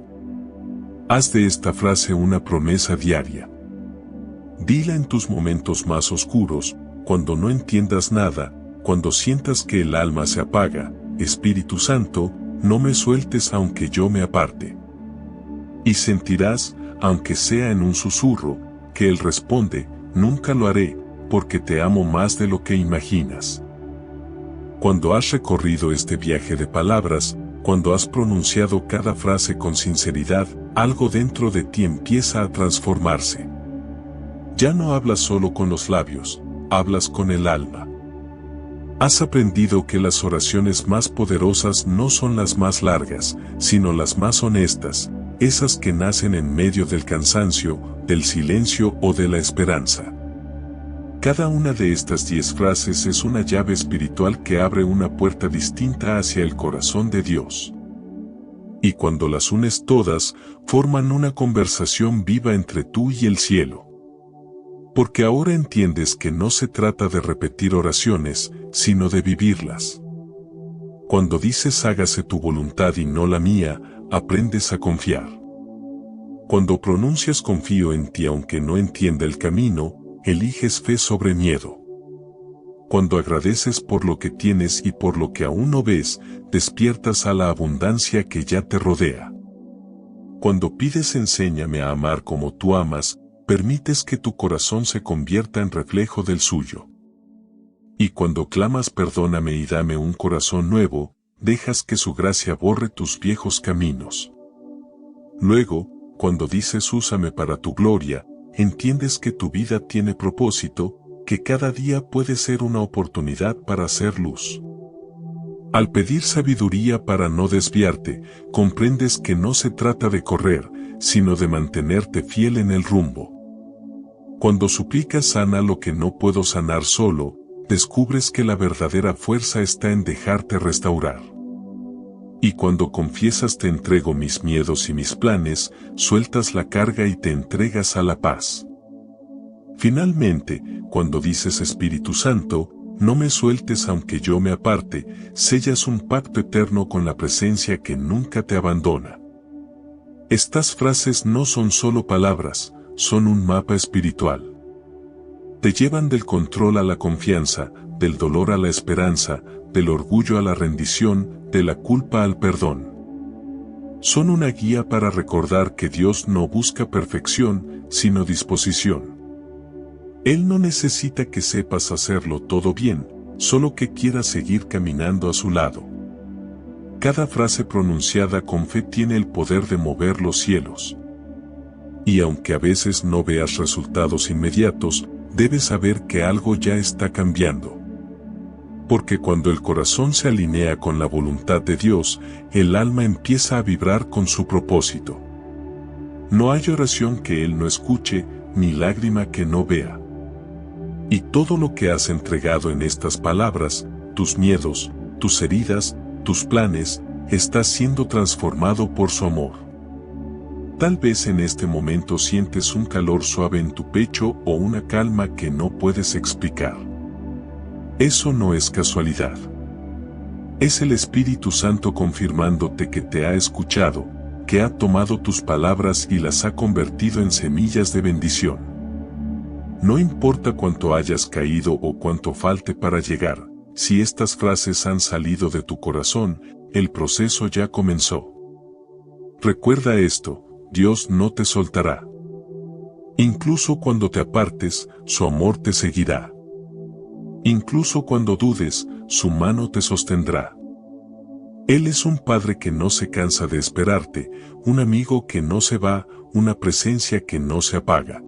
Haz de esta frase una promesa diaria. Dila en tus momentos más oscuros, cuando no entiendas nada, cuando sientas que el alma se apaga, Espíritu Santo, no me sueltes aunque yo me aparte. Y sentirás, aunque sea en un susurro, que Él responde, nunca lo haré, porque te amo más de lo que imaginas. Cuando has recorrido este viaje de palabras, cuando has pronunciado cada frase con sinceridad, algo dentro de ti empieza a transformarse. Ya no hablas solo con los labios, hablas con el alma. Has aprendido que las oraciones más poderosas no son las más largas, sino las más honestas, esas que nacen en medio del cansancio, del silencio o de la esperanza. Cada una de estas 10 frases es una llave espiritual que abre una puerta distinta hacia el corazón de Dios. Y cuando las unes todas, forman una conversación viva entre tú y el cielo. Porque ahora entiendes que no se trata de repetir oraciones, sino de vivirlas. Cuando dices hágase tu voluntad y no la mía, aprendes a confiar. Cuando pronuncias confío en ti aunque no entienda el camino, eliges fe sobre miedo. Cuando agradeces por lo que tienes y por lo que aún no ves, despiertas a la abundancia que ya te rodea. Cuando pides enséñame a amar como tú amas, permites que tu corazón se convierta en reflejo del suyo. Y cuando clamas perdóname y dame un corazón nuevo, dejas que su gracia borre tus viejos caminos. Luego, cuando dices úsame para tu gloria, entiendes que tu vida tiene propósito, que cada día puede ser una oportunidad para hacer luz. Al pedir sabiduría para no desviarte, comprendes que no se trata de correr, sino de mantenerte fiel en el rumbo. Cuando suplicas sana lo que no puedo sanar solo, descubres que la verdadera fuerza está en dejarte restaurar. Y cuando confiesas te entrego mis miedos y mis planes, sueltas la carga y te entregas a la paz. Finalmente, cuando dices Espíritu Santo, no me sueltes aunque yo me aparte, sellas un pacto eterno con la presencia que nunca te abandona. Estas frases no son solo palabras, son un mapa espiritual. Te llevan del control a la confianza, del dolor a la esperanza, del orgullo a la rendición, de la culpa al perdón. Son una guía para recordar que Dios no busca perfección, sino disposición. Él no necesita que sepas hacerlo todo bien, solo que quieras seguir caminando a su lado. Cada frase pronunciada con fe tiene el poder de mover los cielos. Y aunque a veces no veas resultados inmediatos, debes saber que algo ya está cambiando. Porque cuando el corazón se alinea con la voluntad de Dios, el alma empieza a vibrar con su propósito. No hay oración que Él no escuche, ni lágrima que no vea. Y todo lo que has entregado en estas palabras, tus miedos, tus heridas, tus planes, está siendo transformado por su amor. Tal vez en este momento sientes un calor suave en tu pecho o una calma que no puedes explicar. Eso no es casualidad. Es el Espíritu Santo confirmándote que te ha escuchado, que ha tomado tus palabras y las ha convertido en semillas de bendición. No importa cuánto hayas caído o cuánto falte para llegar, si estas frases han salido de tu corazón, el proceso ya comenzó. Recuerda esto, Dios no te soltará. Incluso cuando te apartes, su amor te seguirá. Incluso cuando dudes, su mano te sostendrá. Él es un padre que no se cansa de esperarte, un amigo que no se va, una presencia que no se apaga.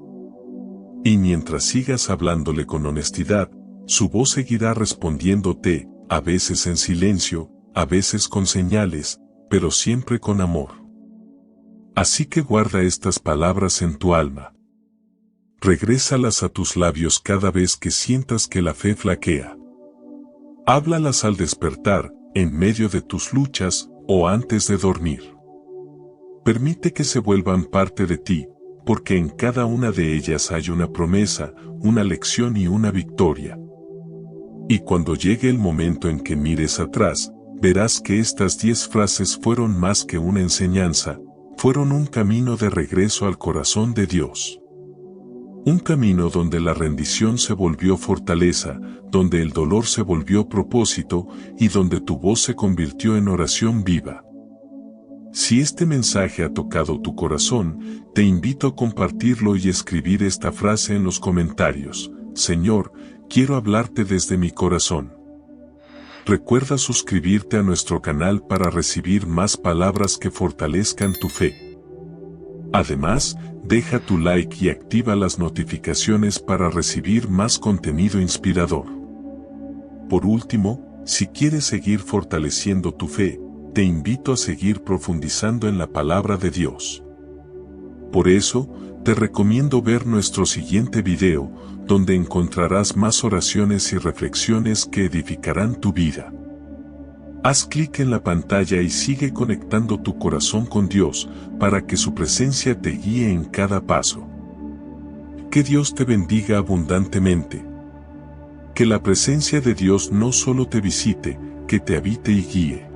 Y mientras sigas hablándole con honestidad, su voz seguirá respondiéndote, a veces en silencio, a veces con señales, pero siempre con amor. Así que guarda estas palabras en tu alma. Regrésalas a tus labios cada vez que sientas que la fe flaquea. Háblalas al despertar, en medio de tus luchas, o antes de dormir. Permite que se vuelvan parte de ti, porque en cada una de ellas hay una promesa, una lección y una victoria. Y cuando llegue el momento en que mires atrás, verás que estas 10 frases fueron más que una enseñanza, fueron un camino de regreso al corazón de Dios. Un camino donde la rendición se volvió fortaleza, donde el dolor se volvió propósito y donde tu voz se convirtió en oración viva. Si este mensaje ha tocado tu corazón, te invito a compartirlo y escribir esta frase en los comentarios: Señor, quiero hablarte desde mi corazón. Recuerda suscribirte a nuestro canal para recibir más palabras que fortalezcan tu fe. Además, deja tu like y activa las notificaciones para recibir más contenido inspirador. Por último, si quieres seguir fortaleciendo tu fe, te invito a seguir profundizando en la palabra de Dios. Por eso, te recomiendo ver nuestro siguiente video, donde encontrarás más oraciones y reflexiones que edificarán tu vida. Haz clic en la pantalla y sigue conectando tu corazón con Dios, para que su presencia te guíe en cada paso. Que Dios te bendiga abundantemente. Que la presencia de Dios no solo te visite, que te habite y guíe.